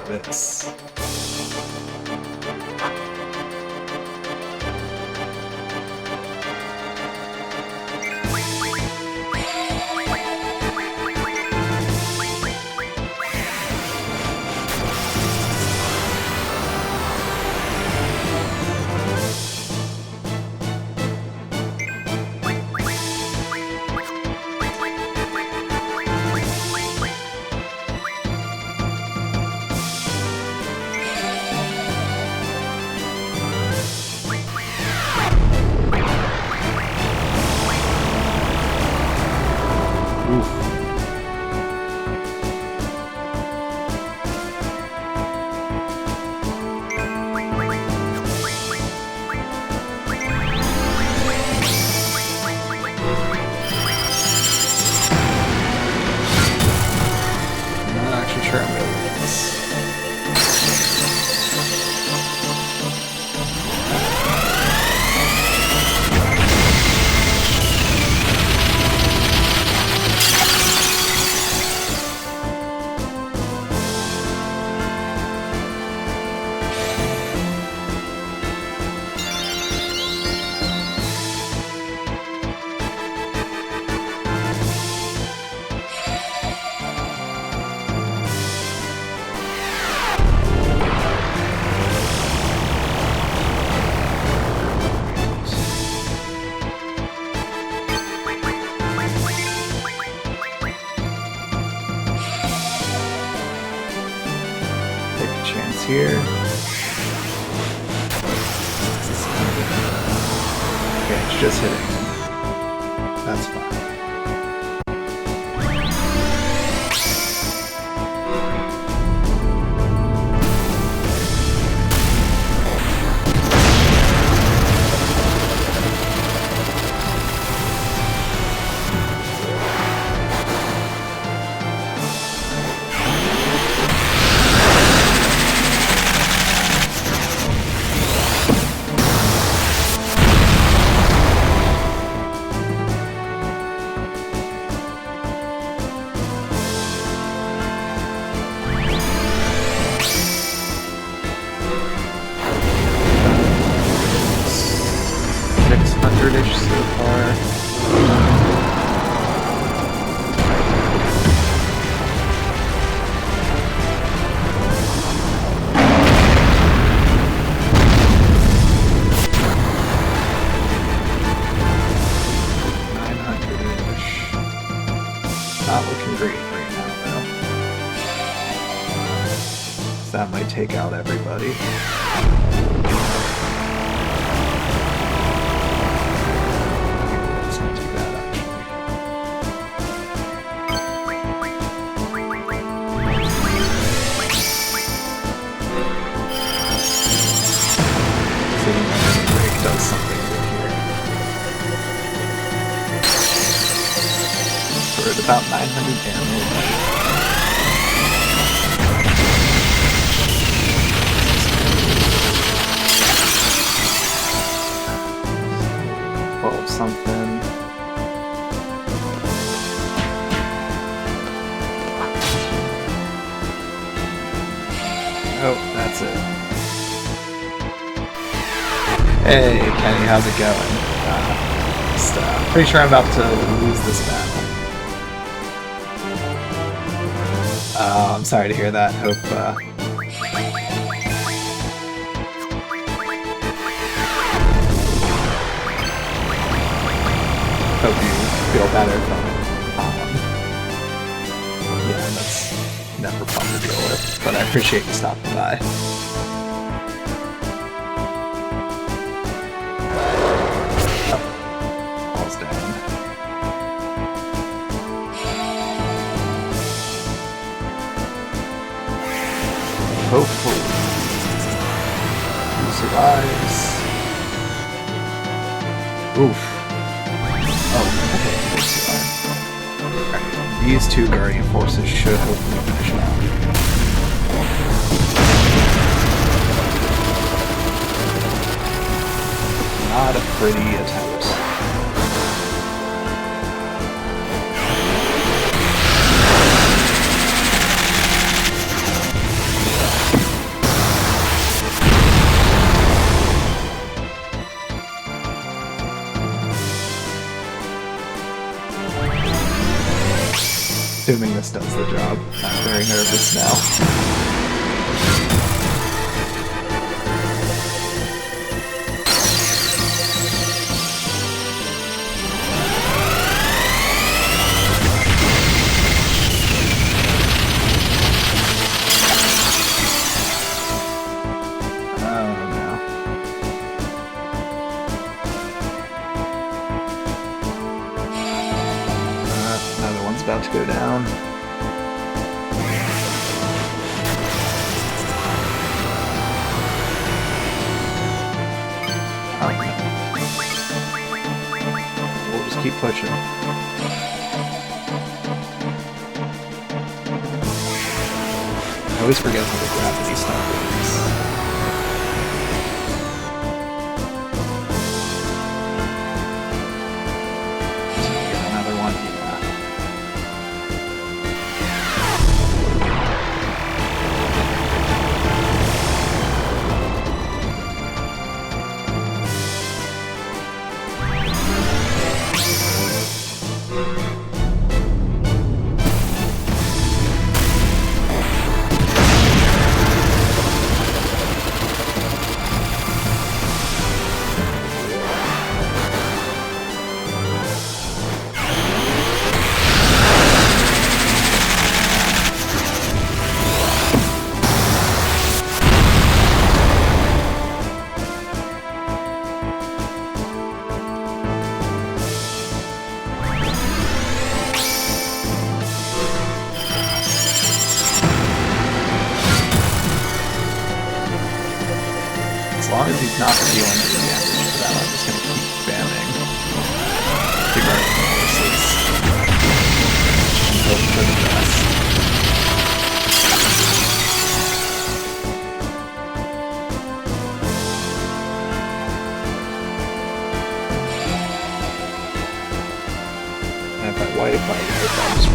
This. Here. Okay, it's just hitting. That's fine. 900-ish so far. Not looking great right now, though. That might take out everybody. That's not too bad, actually. See if the break does something good here. We're at about 900 damage. Something. Oh, that's it. Hey, Kenny, how's it going? Pretty sure I'm about to lose this battle. I'm sorry to hear that. Hope you feel better from it. Yeah, that's never fun to deal with, but I appreciate you stopping by. Oh, falls down. Hopefully, he survives. Oof. Oh, okay, right. These two Guardian Forces should hopefully finish it out. Not a pretty attempt. Assuming this does the job. I'm very nervous now. About to go down. Oh, we'll just keep pushing. I always forget how the gravity stuff works. As long as he's not dealing any damage to that, I'm just going to keep spamming the Guardian Forces and hope for the best. And if I wipe, I'll just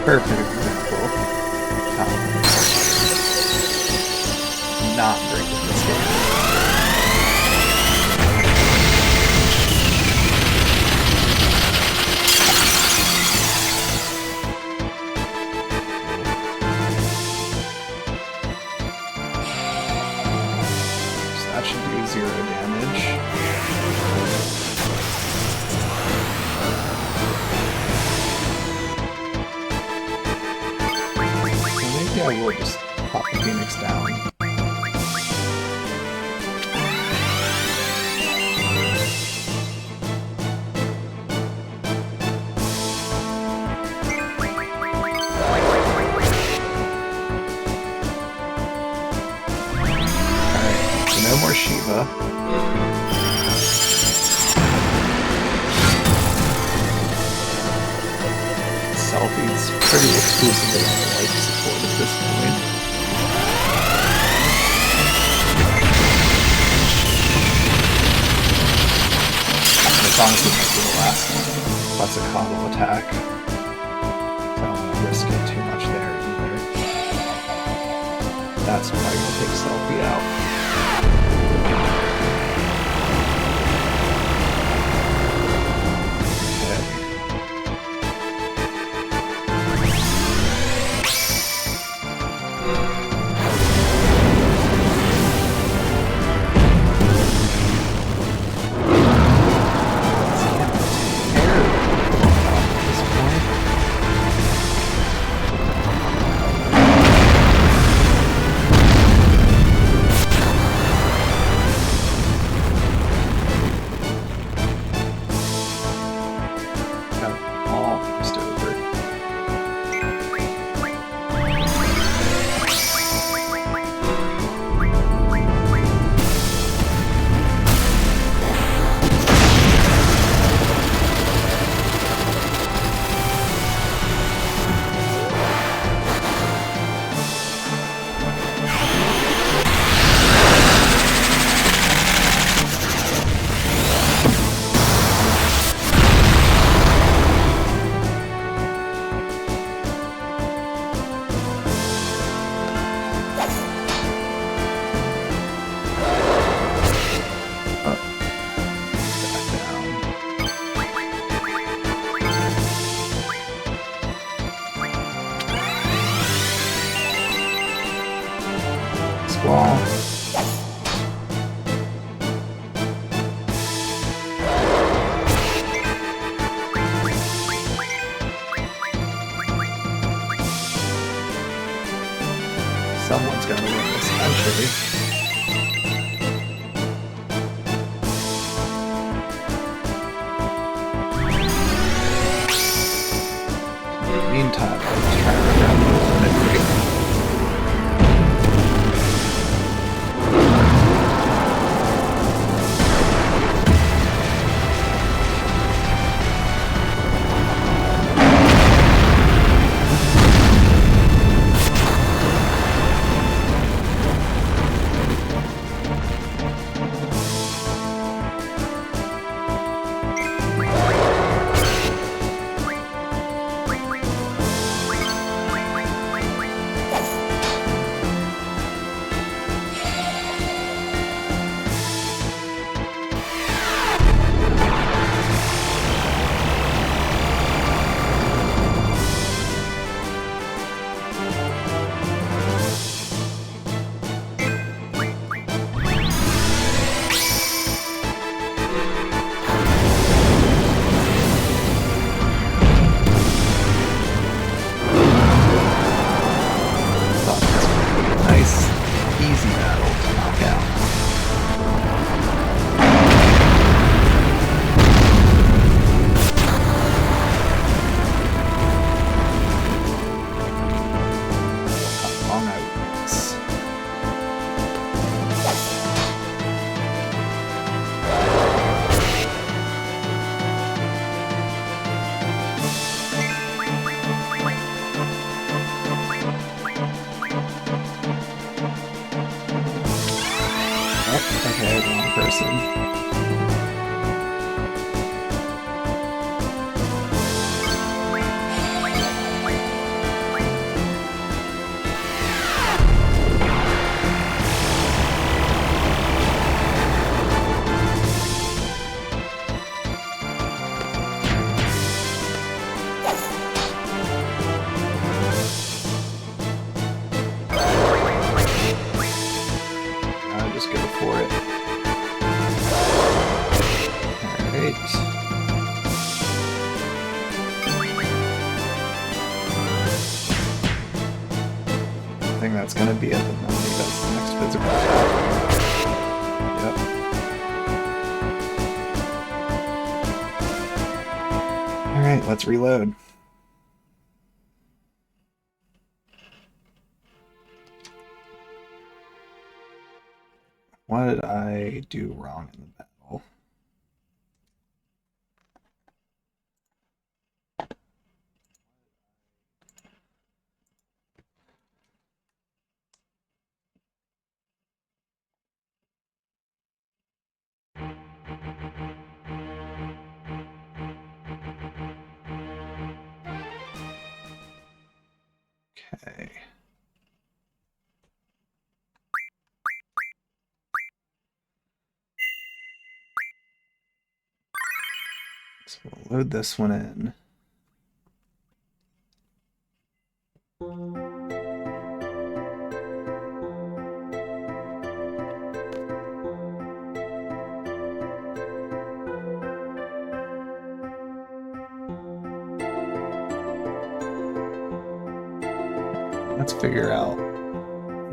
perfect example of how not great at this game. So that should do 0 damage. Maybe I will just pop the Phoenix down. Alright, so no more Shiva. Selfie's pretty exclusively on the life support at this point. And it's honestly might be the last Quetzalcoatl attack. So I don't want to risk it too much there either. That's probably going to take Selfie out. Squall. Someone's got to win this eventually. In the meantime, I'll just try to grab the limit break. gonna be at the moment he does his next physical attack. Yep. Alright, let's reload. What did I do wrong in the battle? Okay. So we'll load this one in. Let's figure out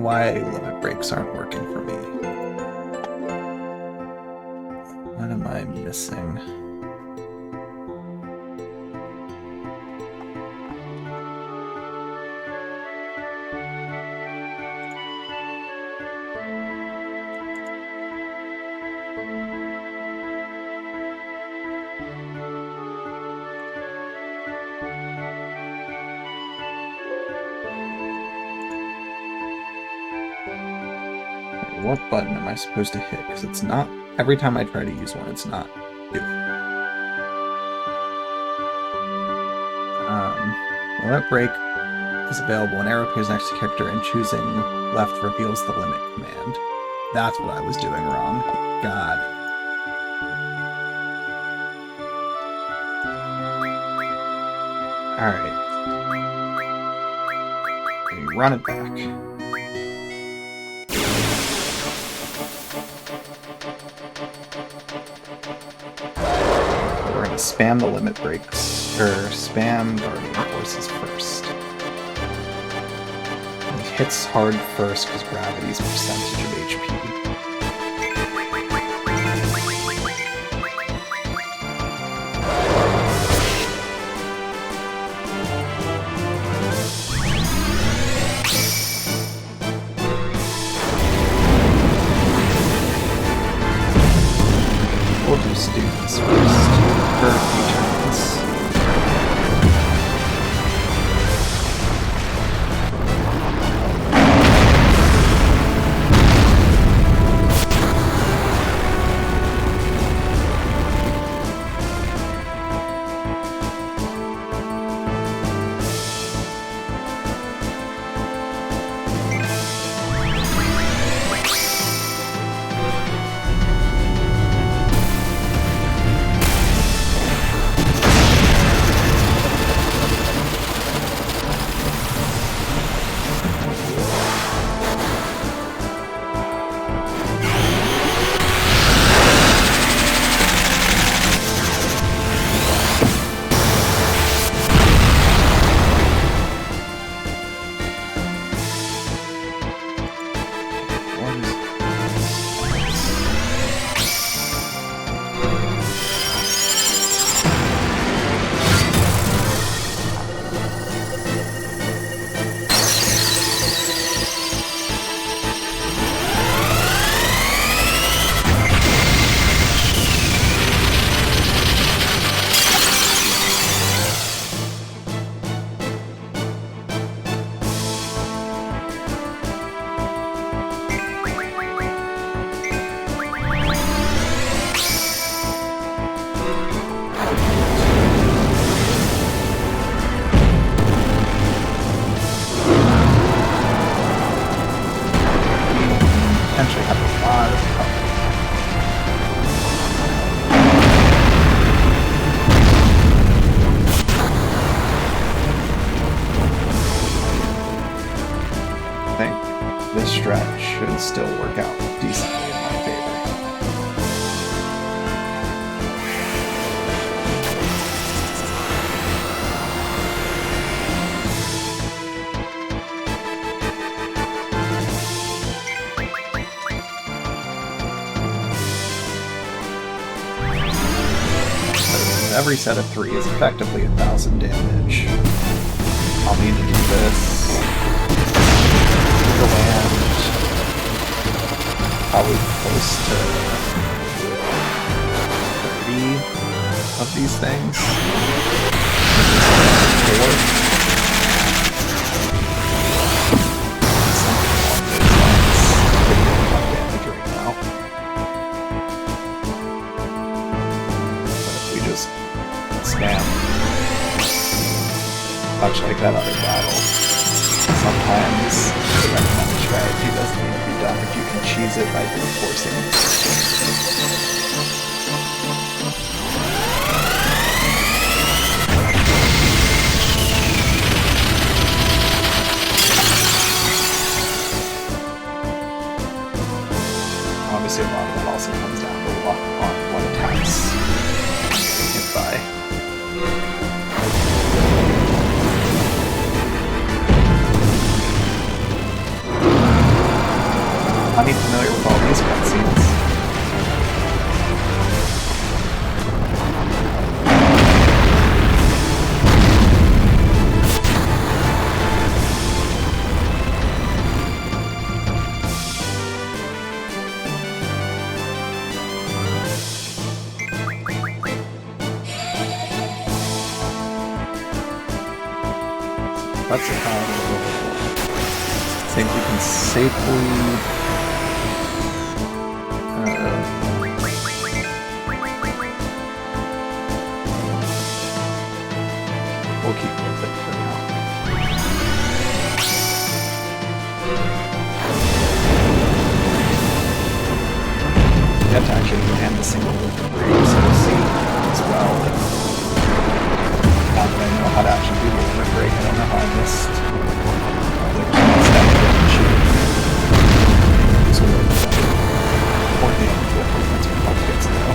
why limit breaks aren't working for me. What am I missing? What button am I supposed to hit? Because it's not, every time I try to use one, it's not doing it. Limit break is available when arrow appears next to character and choosing left reveals the limit command. That's what I was doing wrong. God. Alright. Run it back. We're gonna spam the limit breaks, or spam Guardian Forces first. It hits hard first because gravity's percentage of HP. We'll just do this first for a few turns. Potentially have a lot of cover. I think this strat should still work out decently in my favor. every set of 3 is effectively 1,000 damage. I'll need to do this. The land. Probably close to 30 of these things. 4. Much like that other battle. Sometimes the recommended strategy doesn't need to be done if you can cheese it by brute forcing. Obviously a lot of that also comes down to luck on what attacks you hit by. I'm familiar with all these cutscenes. That's a think we can safely we'll keep with it for now. You have to actually land a single with the break, so we'll see as well. Now that I know how to actually do the limit break, I don't know how I missed the step and shoot. So we'll coordinate with that's what help gets though.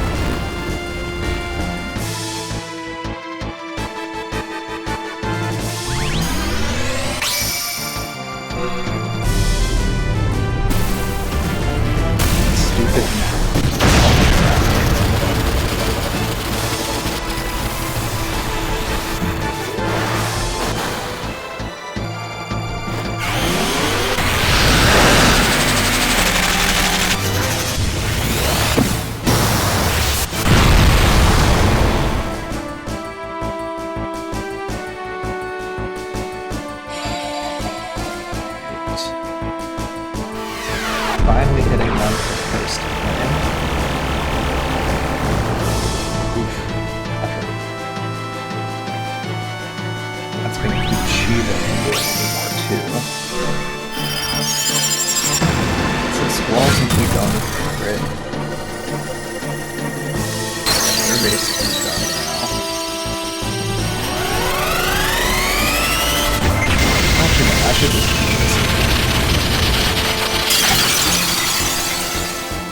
Stupid. Finally hitting one for the first time. Oof, that hurt. That's going to keep Shiva from doing more too. So Squall can keep going with the grid. They're basically done now. Actually, no, I should just keep this.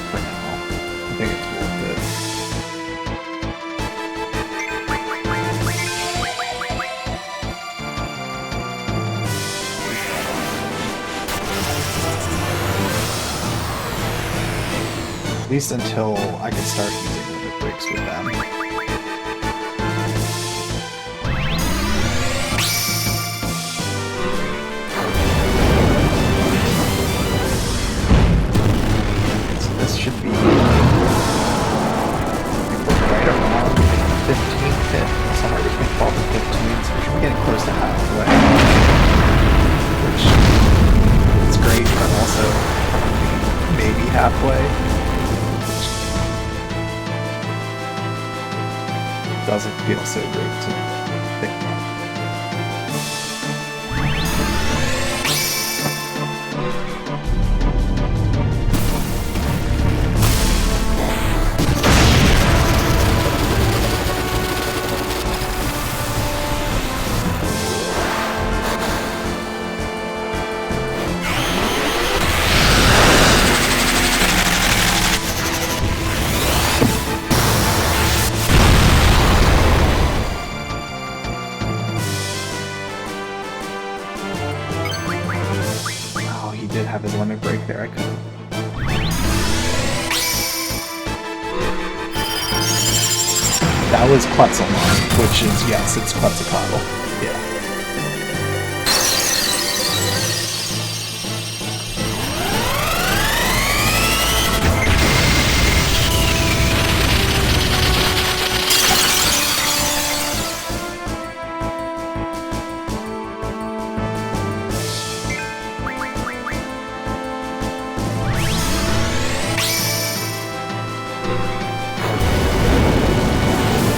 I think it's worth it. At least until I can start using limit breaks with them. So this should be right around 15th hit, somewhere between 12 and 15, so we should be getting close to halfway. Which is great, but also maybe halfway. Which doesn't feel so great to think about. Did have his limit break there, I couldn't. That was Quetzalcoatl, which is, yes, it's Quetzalcoatl. Yeah.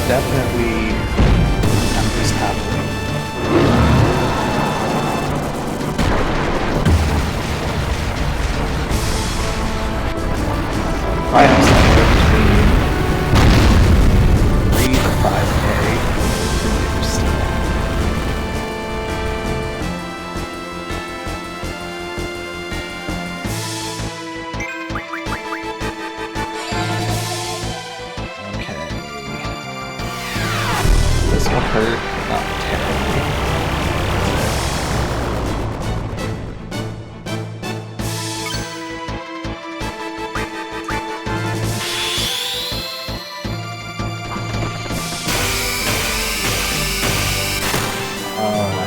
Definitely, I'm just happy. Items between 3 to 5K per year still. This will hurt, not terribly. Oh, I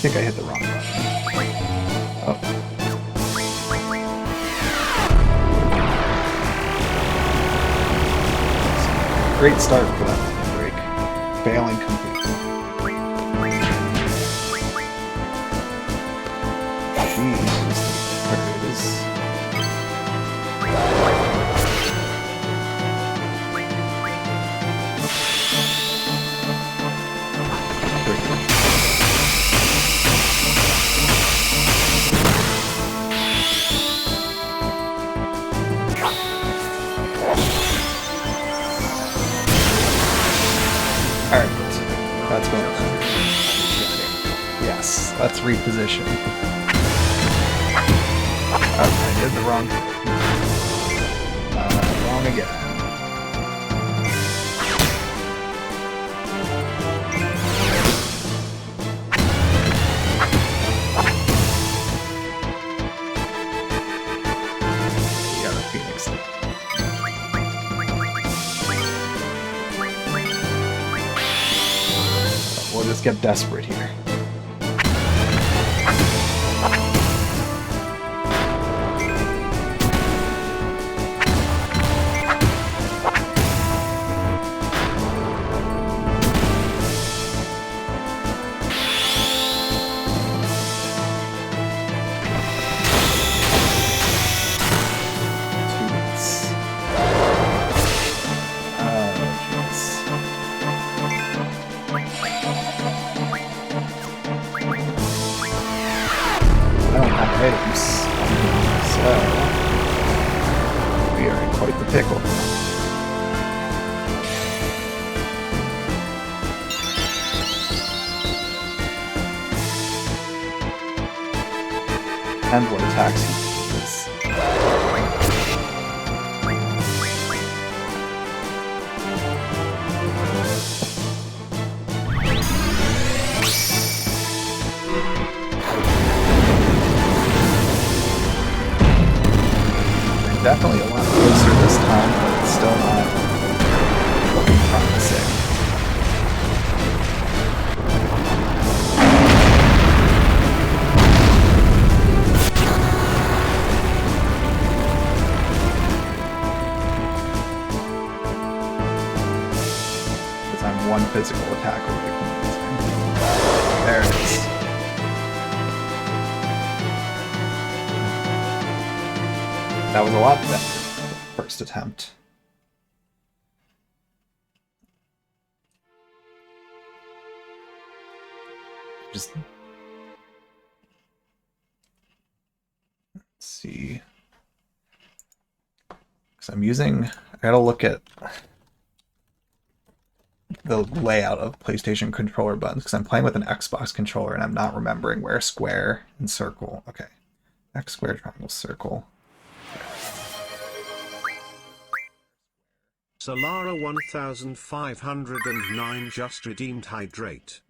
think I hit the wrong button. Oh. Great start for that break. Failing completely. Alright, that's going on. Yes, let's reposition. Oh, I did the wrong thing. Wrong again. Yeah, the Phoenix. We'll just get desperate here. Items. So, we are in quite the pickle. And what attacks he uses. Definitely a lot closer this time, but it's still not looking promising. Because I'm one physical attack away from losing. There it is. That was a lot better first attempt. Just let's see. Because I'm using, I gotta look at the layout of PlayStation controller buttons because I'm playing with an Xbox controller and I'm not remembering where square and circle. Okay. X, square, triangle, circle. Solara 1509 just redeemed hydrate.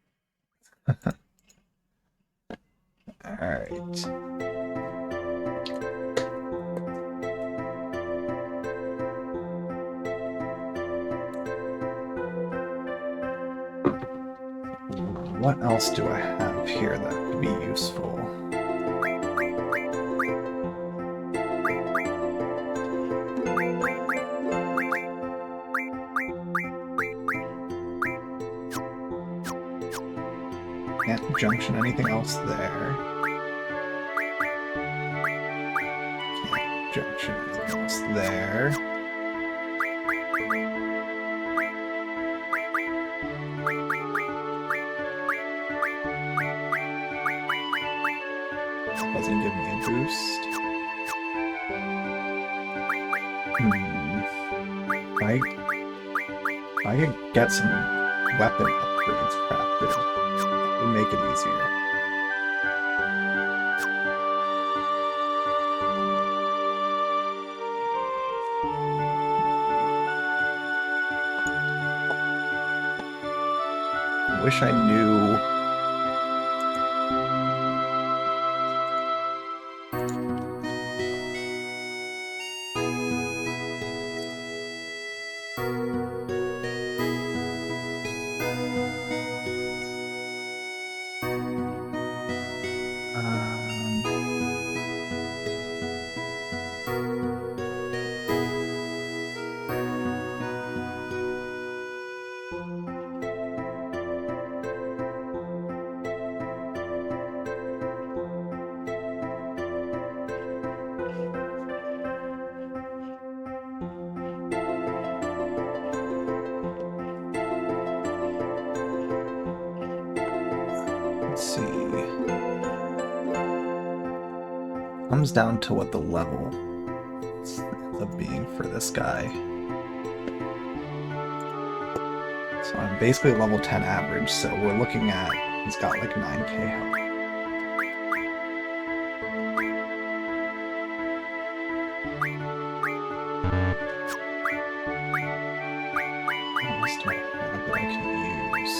Alright. What else do I have here that could be useful? Can't junction anything else there. Can't junction anything else there. Doesn't give me a boost. If I could get some weapon upgrades crafted, it would make it easier. I wish I knew. Let's see. Comes down to what the level ends up being for this guy. So I'm basically level 10 average, so we're looking at, he's got like 9k health. What else do I have that I can use?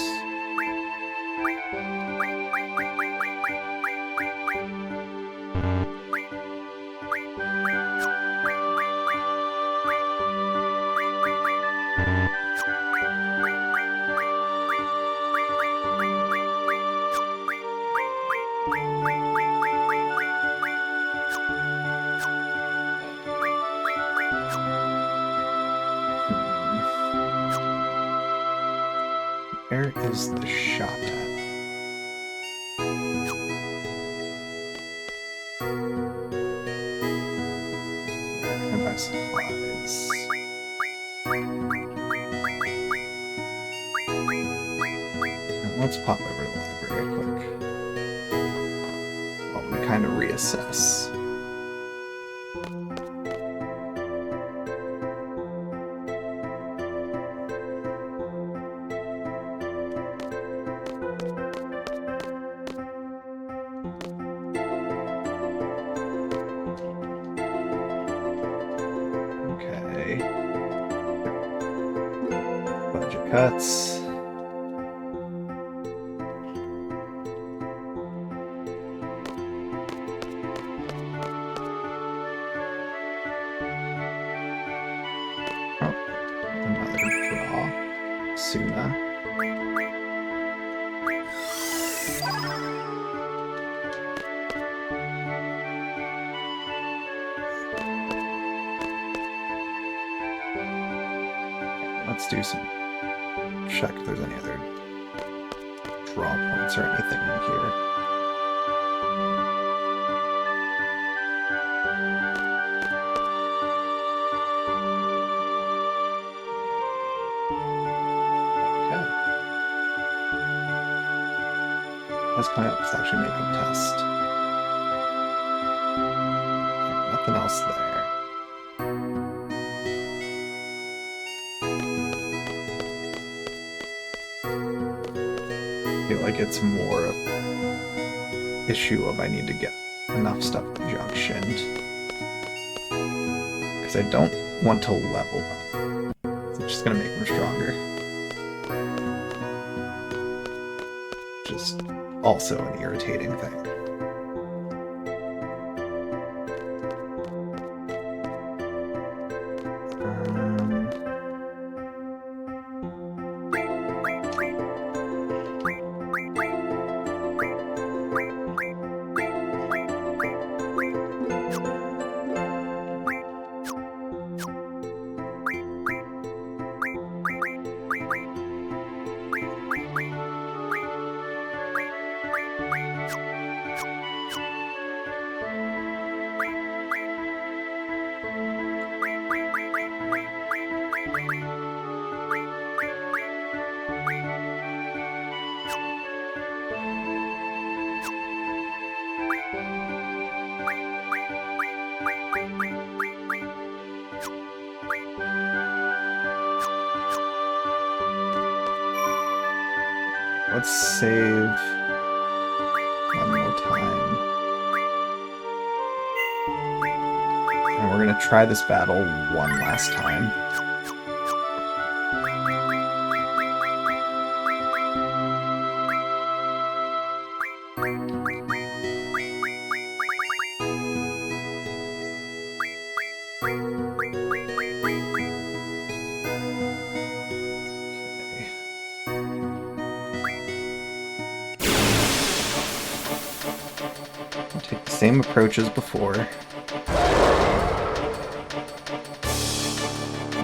Where is the shop at? Where can I buy supplies? Let's pop over to the library quick. While we kind of reassess. Budget cuts. Oh, another draw. Suna. Let's do some check if there's any other draw points or anything in here. Okay. Let's come up. Let's actually make a test. Okay, nothing else there. Like it's more of an issue of I need to get enough stuff junctioned because I don't want to level up. It's just gonna make them stronger. Just also an irritating thing. let's save one more time. And we're gonna try this battle one last time. Take the same approach as before.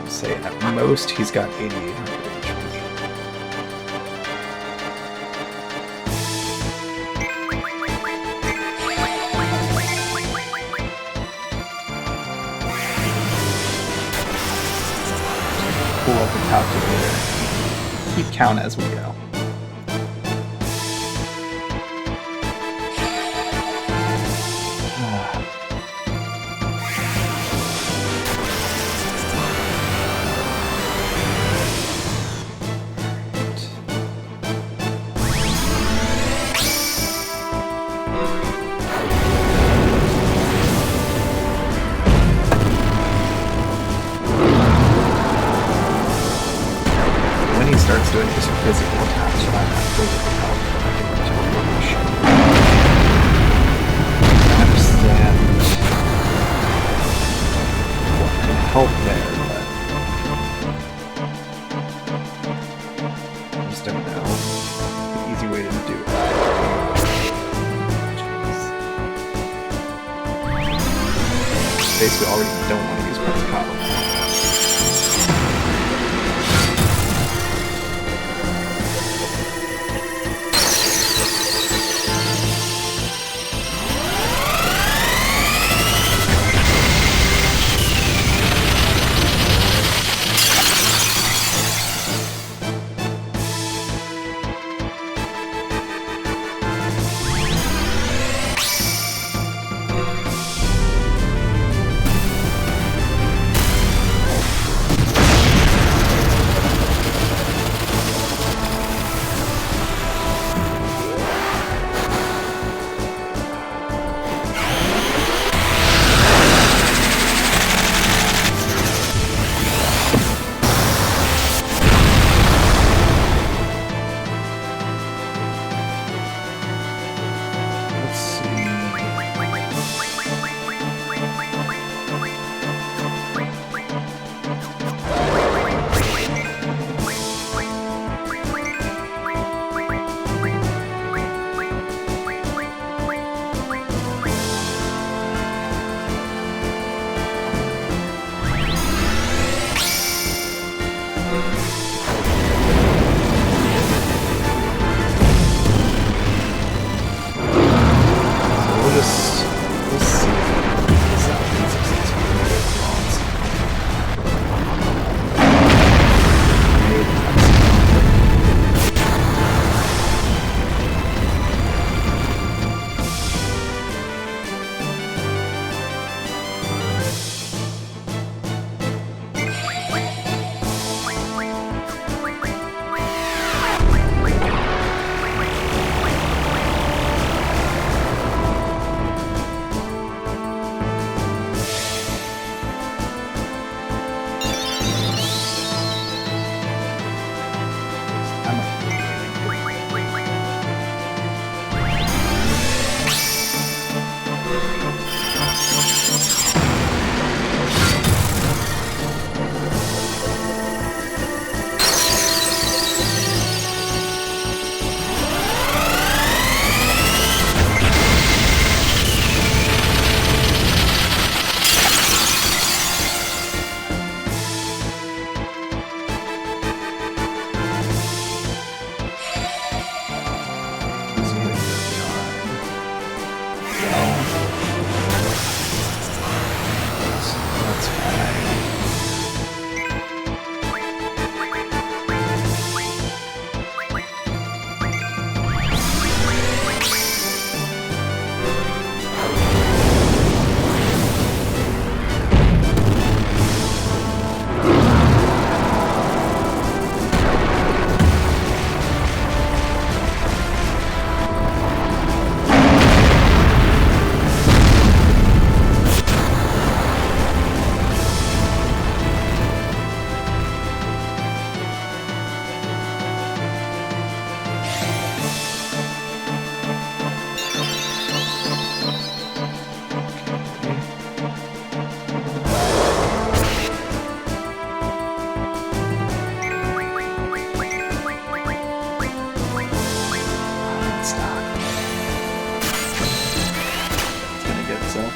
Say at most he's got 8,800 HP. Pull up the calculator. Keep count as we go. Starts doing his physical attacks when I'm not physical health. I understand what can help there, but I just don't know the easy way to do it. Basically already don't want to use Pentacotta.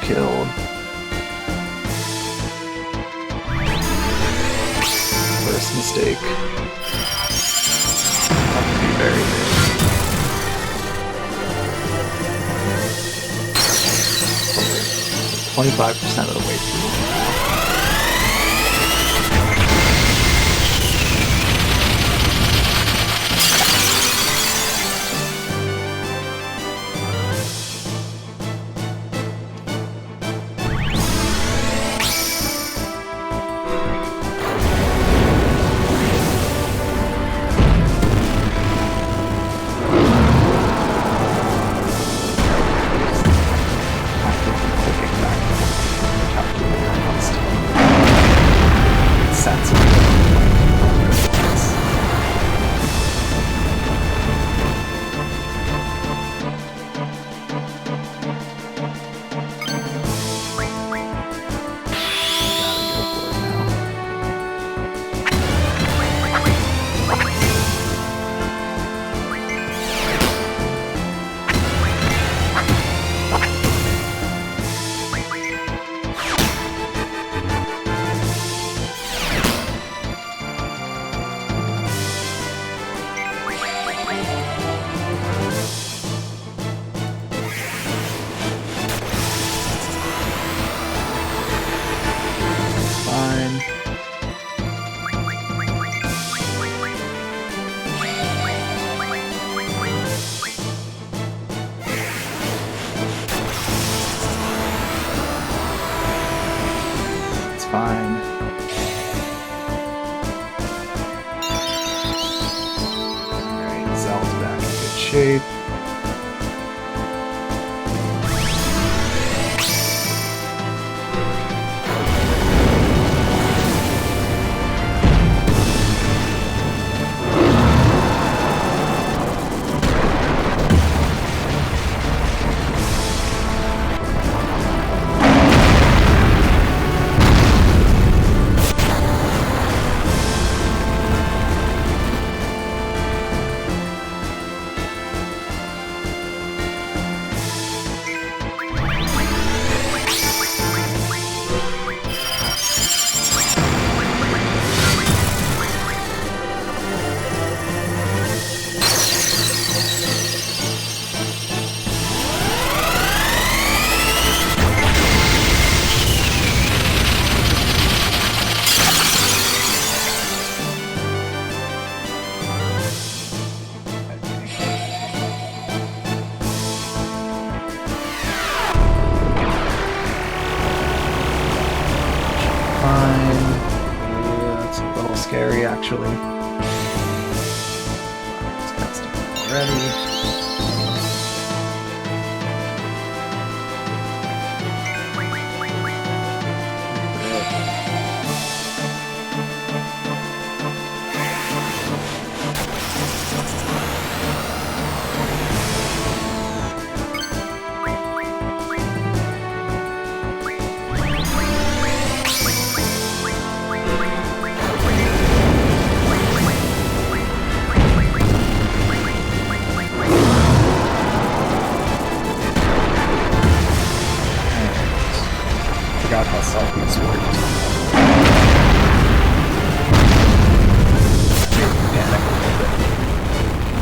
killed. First mistake. That would be very big. 25% of the way through. Fine. Alright, Zell's back in good shape. Scary, actually. It's casting already. Forgot how selfies worked. Made me panic a little bit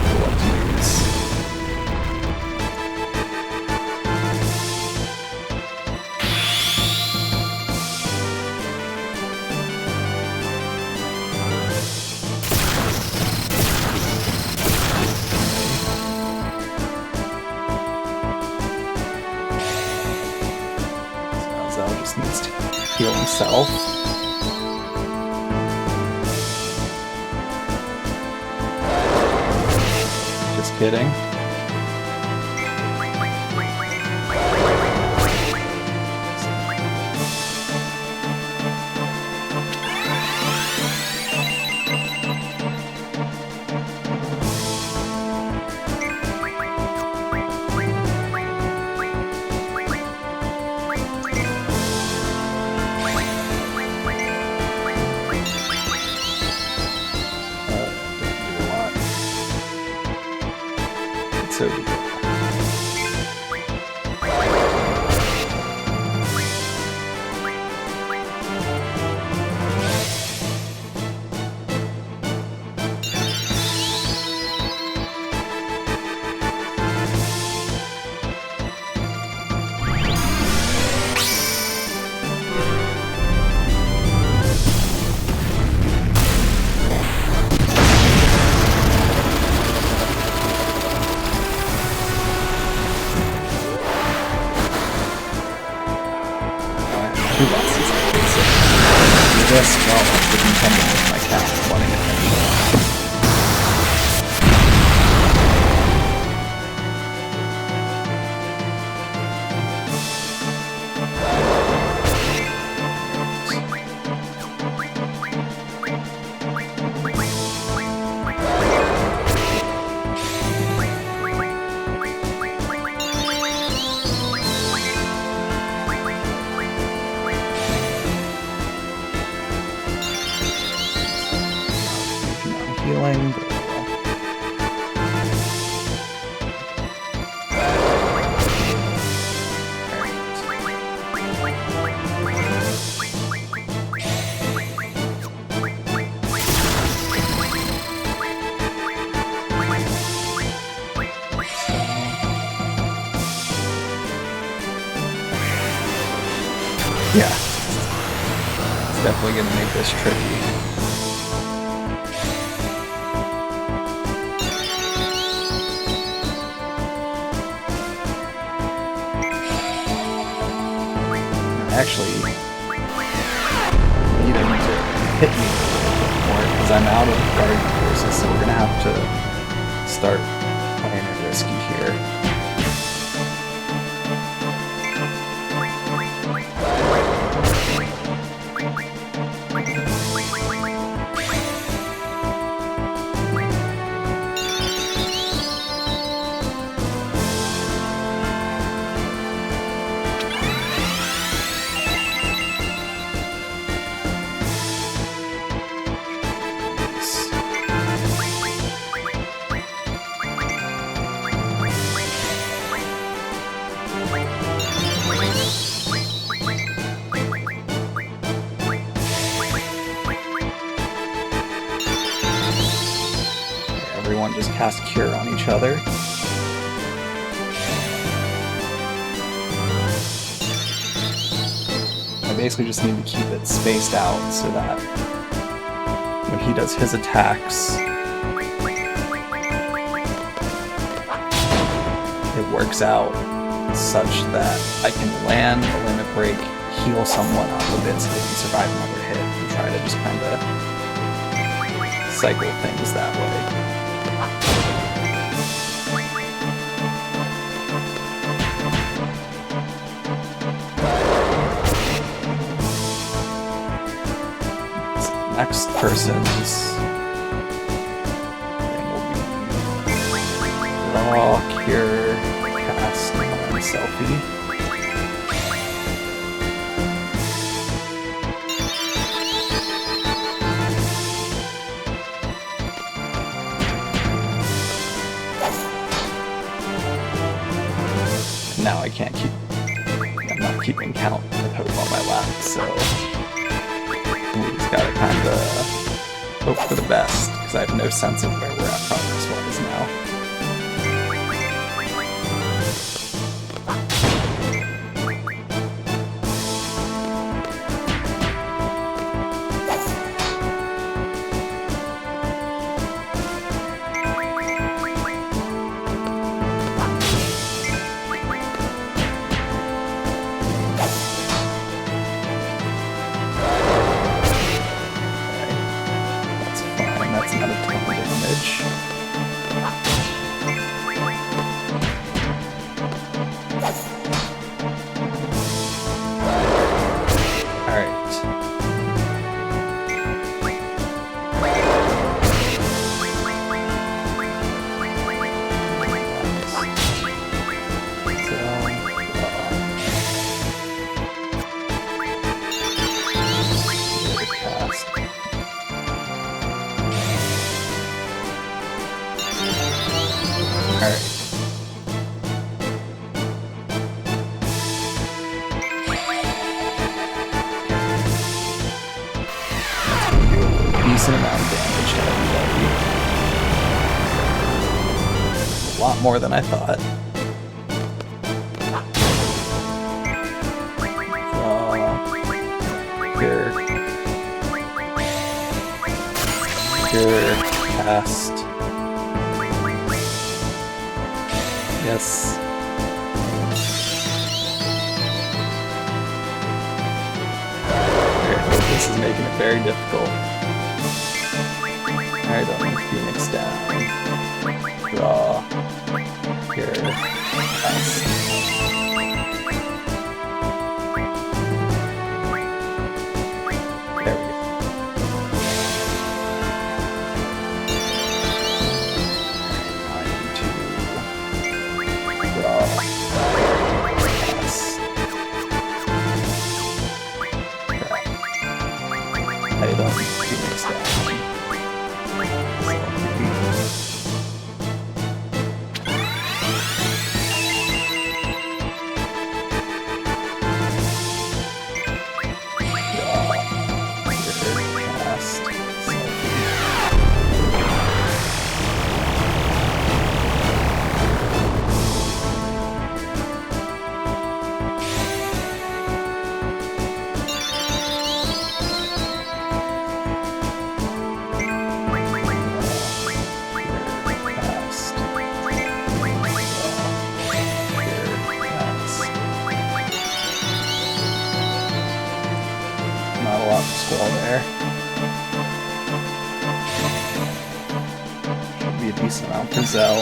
for what to use. Zell just needs to heal himself. Just kidding. So pretending with my cat and wanting attention. Healing. Yeah. It's definitely gonna make this tricky. Actually need him to hit me more because I'm out of guardian forces, so we're gonna have to start playing it risky here. Everyone just cast Cure on each other. I basically just need to keep it spaced out so that when he does his attacks, it works out such that I can land a limit break, heal someone up a bit so they can survive another hit, and try to just kind of cycle things that way. Next person's thing will be Raw, Cure, Cast, and Selfie. Now I can't keep... I'm not keeping count with Hope on my lap, so... we just gotta kinda hope for the best, because I have no sense of where we're at progress-wise now. Decent amount of damage to everybody. A lot more than I thought. Cure, cast. Yes. This is making it very difficult. Item, Phoenix down. Draw. Here. Pass. There we go. I need to draw. Pass. Item, Phoenix down. Not a lot to scroll there. Should be a decent amount for Zell.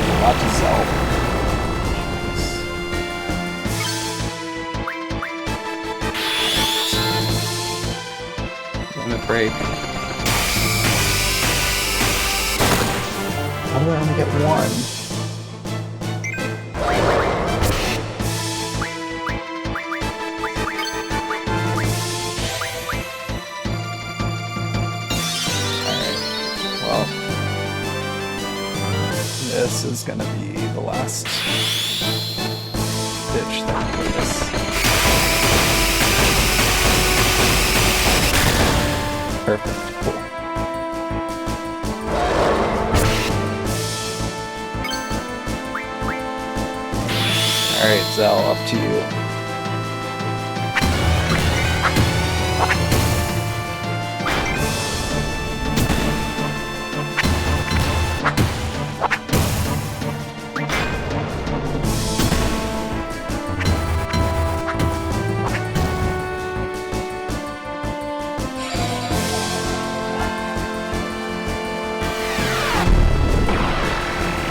A lot to Zell. Limit break. How do I only get one? Alright, well, this is gonna be the last ditch thing for this. Perfect, cool. Alright, Zell, up to you.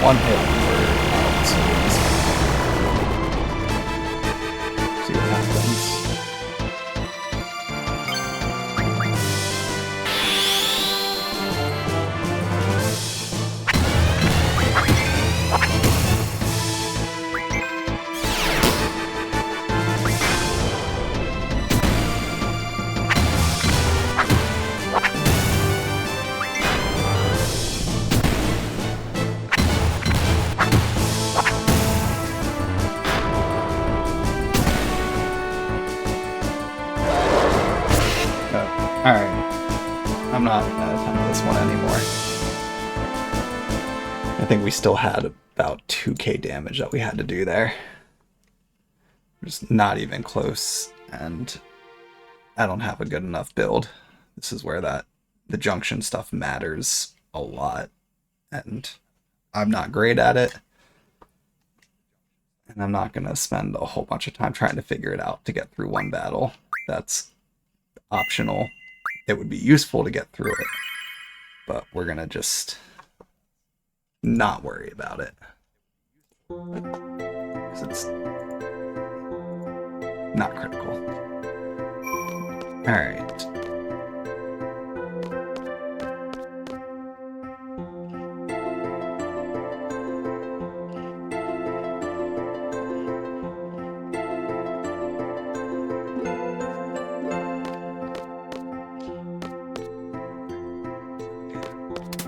One hit for out, so see what happens. Alright. I'm not gonna attempt this one anymore. I think we still had about 2k damage that we had to do there. Just not even close, and I don't have a good enough build. This is where the junction stuff matters a lot, and I'm not great at it. And I'm not gonna spend a whole bunch of time trying to figure it out to get through one battle. That's optional. It would be useful to get through it, but we're gonna just not worry about it because it's not critical. All right.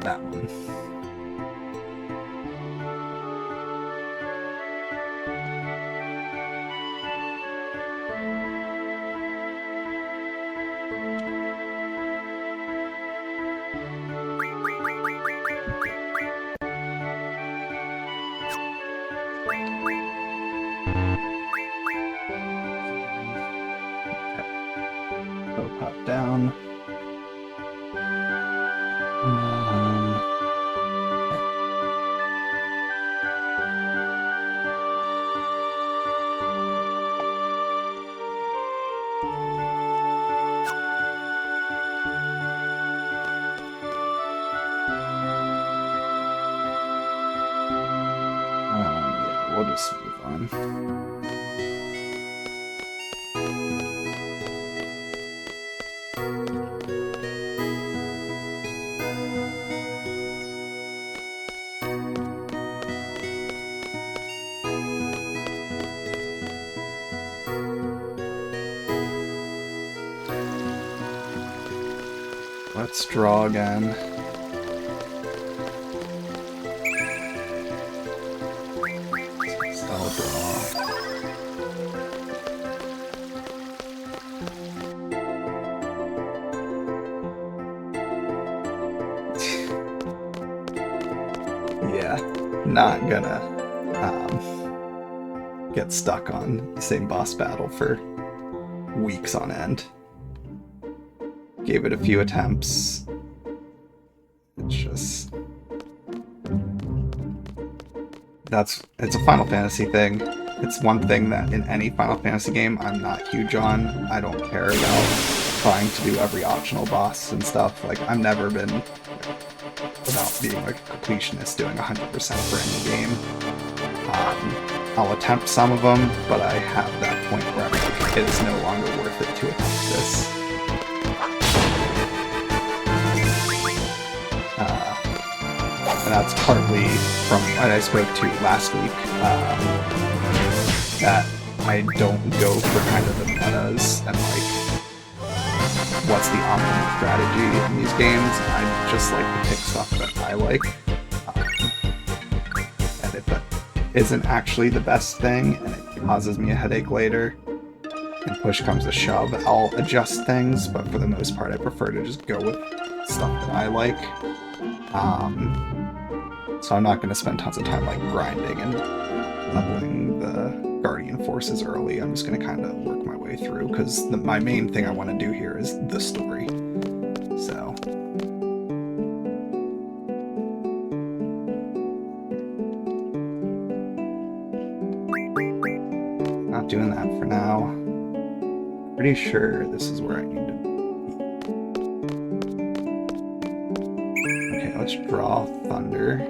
That one. Go pop down. Let's draw again. I'll draw. Yeah, not gonna get stuck on the same boss battle for weeks on end. Gave it a few attempts. It's just... it's a Final Fantasy thing. It's one thing that in any Final Fantasy game I'm not huge on. I don't care about trying to do every optional boss and stuff. Like, I've never been, without being like a completionist, doing 100% for any game. I'll attempt some of them, but I have that point where I'm like, it is no longer worth it to attempt this. And that's partly from what I spoke to last week, that I don't go for kind of the metas and like what's the optimal strategy in these games. I just like to pick stuff that I like. And if that isn't actually the best thing and it causes me a headache later, and push comes to shove, I'll adjust things, but for the most part I prefer to just go with stuff that I like. So I'm not going to spend tons of time like grinding and leveling the Guardian forces early. I'm just going to kind of work my way through, because my main thing I want to do here is the story. So... not doing that for now. Pretty sure this is where I need to be. Okay, let's draw Thunder.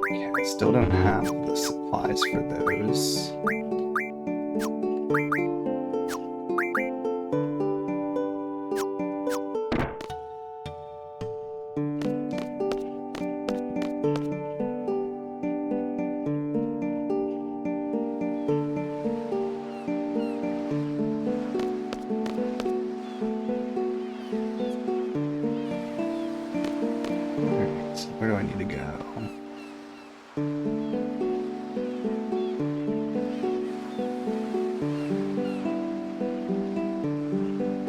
Okay, I still don't have the supplies for those. Where do I need to go?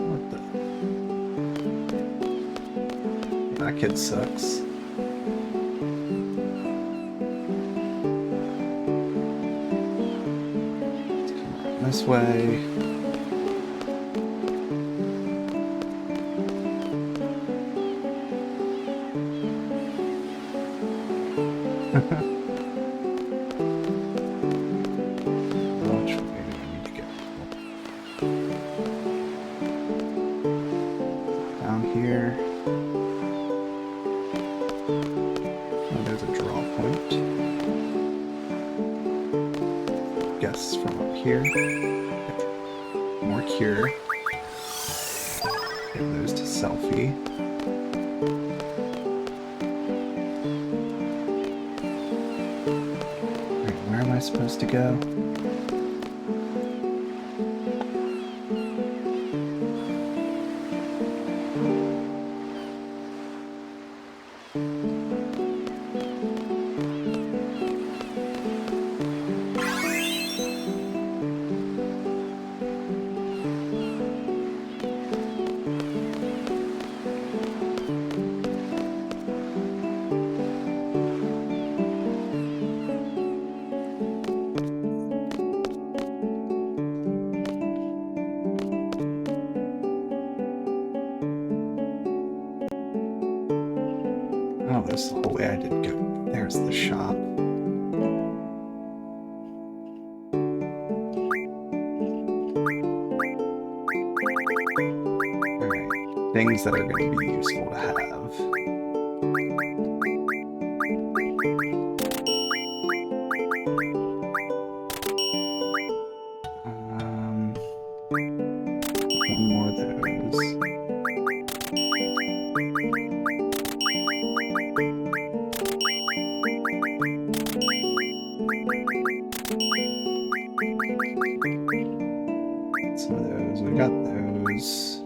What the? That kid sucks. Let's come around this way. Which way do I need to go? Down here. Oh, there's a draw point. Guess from up here. More cure. Give those to Selfie. Where am I supposed to go? Oh, that's the whole way I did go. There's the shop. things that are going to be useful to have. One more of those. Some of those. We got those.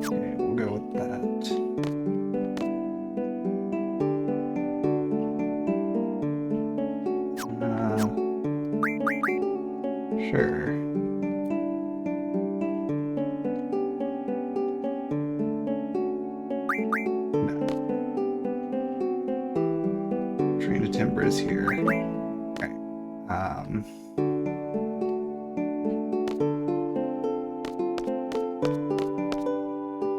Okay, we'll go with that. Sure. Train to timber is here. Okay.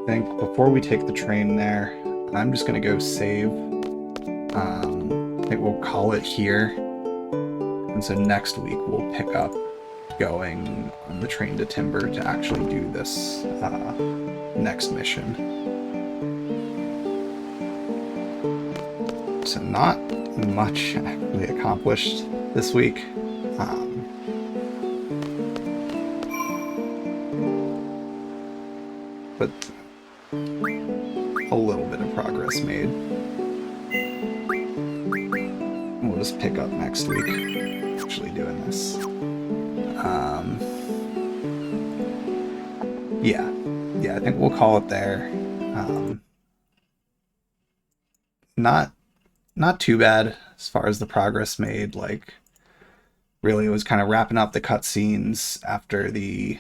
I think before we take the train there, I'm just gonna go save. I think we'll call it here. And so next week we'll pick up going on the train to timber to actually do this next mission. So not much actually accomplished this week. But a little bit of progress made. We'll just pick up next week actually doing this. Yeah, I think we'll call it there. Not too bad as far as the progress made. Like, really, it was kind of wrapping up the cutscenes after the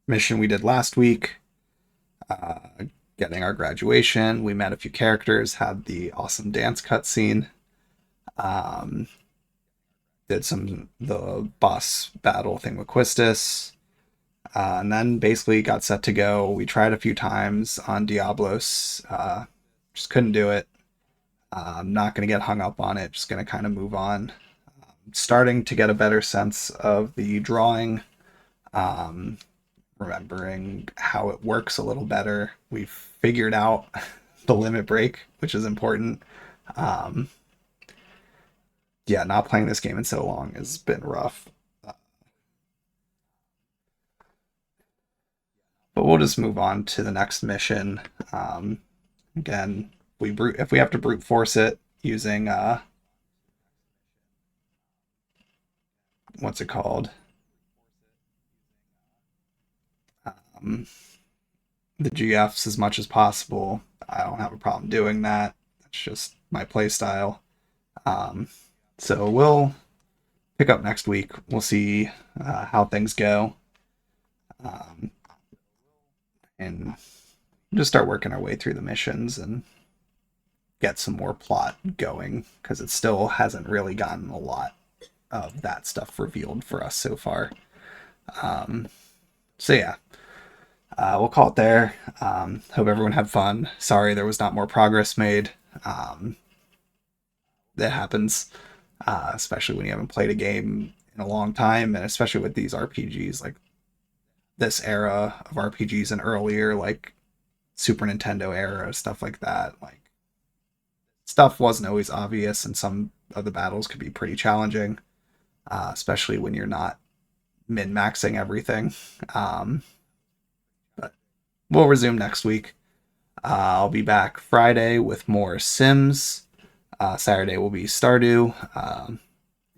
mission we did last week. Getting our graduation. We met a few characters, had the awesome dance cutscene. Did the boss battle thing with Quistis. And then basically got set to go. We tried a few times on Diablos. Just couldn't do it. I'm not going to get hung up on it. Just going to kind of move on. Starting to get a better sense of the drawing. Remembering how it works a little better. We've figured out the limit break, which is important. Yeah, not playing this game in so long has been rough. But we'll just move on to the next mission. Again, if we have to brute force it using what's it called? The GFs as much as possible. I don't have a problem doing that. It's just my playstyle. So we'll pick up next week. We'll see how things go. And just start working our way through the missions and get some more plot going, because it still hasn't really gotten a lot of that stuff revealed for us so far. So yeah, we'll call it there. Hope everyone had fun. Sorry there was not more progress made. That happens, especially when you haven't played a game in a long time, and especially with these RPGs, like this era of RPGs and earlier, like Super Nintendo era, stuff like that. Like, stuff wasn't always obvious, and some of the battles could be pretty challenging, especially when you're not min-maxing everything. But we'll resume next week. I'll be back Friday with more Sims. Saturday will be Stardew.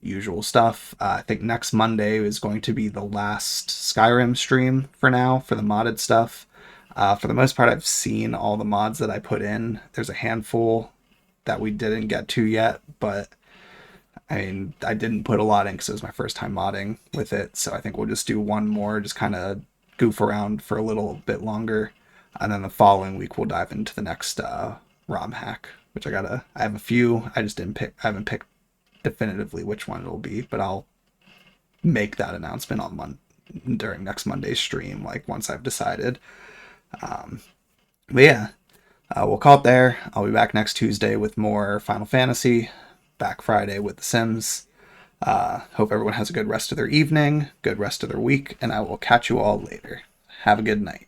Usual stuff. I think next Monday is going to be the last Skyrim stream for now, for the modded stuff. For the most part, I've seen all the mods that I put in. There's a handful that we didn't get to yet, but I mean, I didn't put a lot in because it was my first time modding with it, so I think we'll just do one more, just kind of goof around for a little bit longer, and then the following week we'll dive into the next ROM hack, which I have a few. I haven't picked definitively which one it'll be, but I'll make that announcement during next Monday's stream, like once I've decided. But yeah, we'll call it there. I'll be back next Tuesday with more Final Fantasy, back Friday with The Sims. Hope everyone has a good rest of their evening, good rest of their week, and I will catch you all later. Have a good night.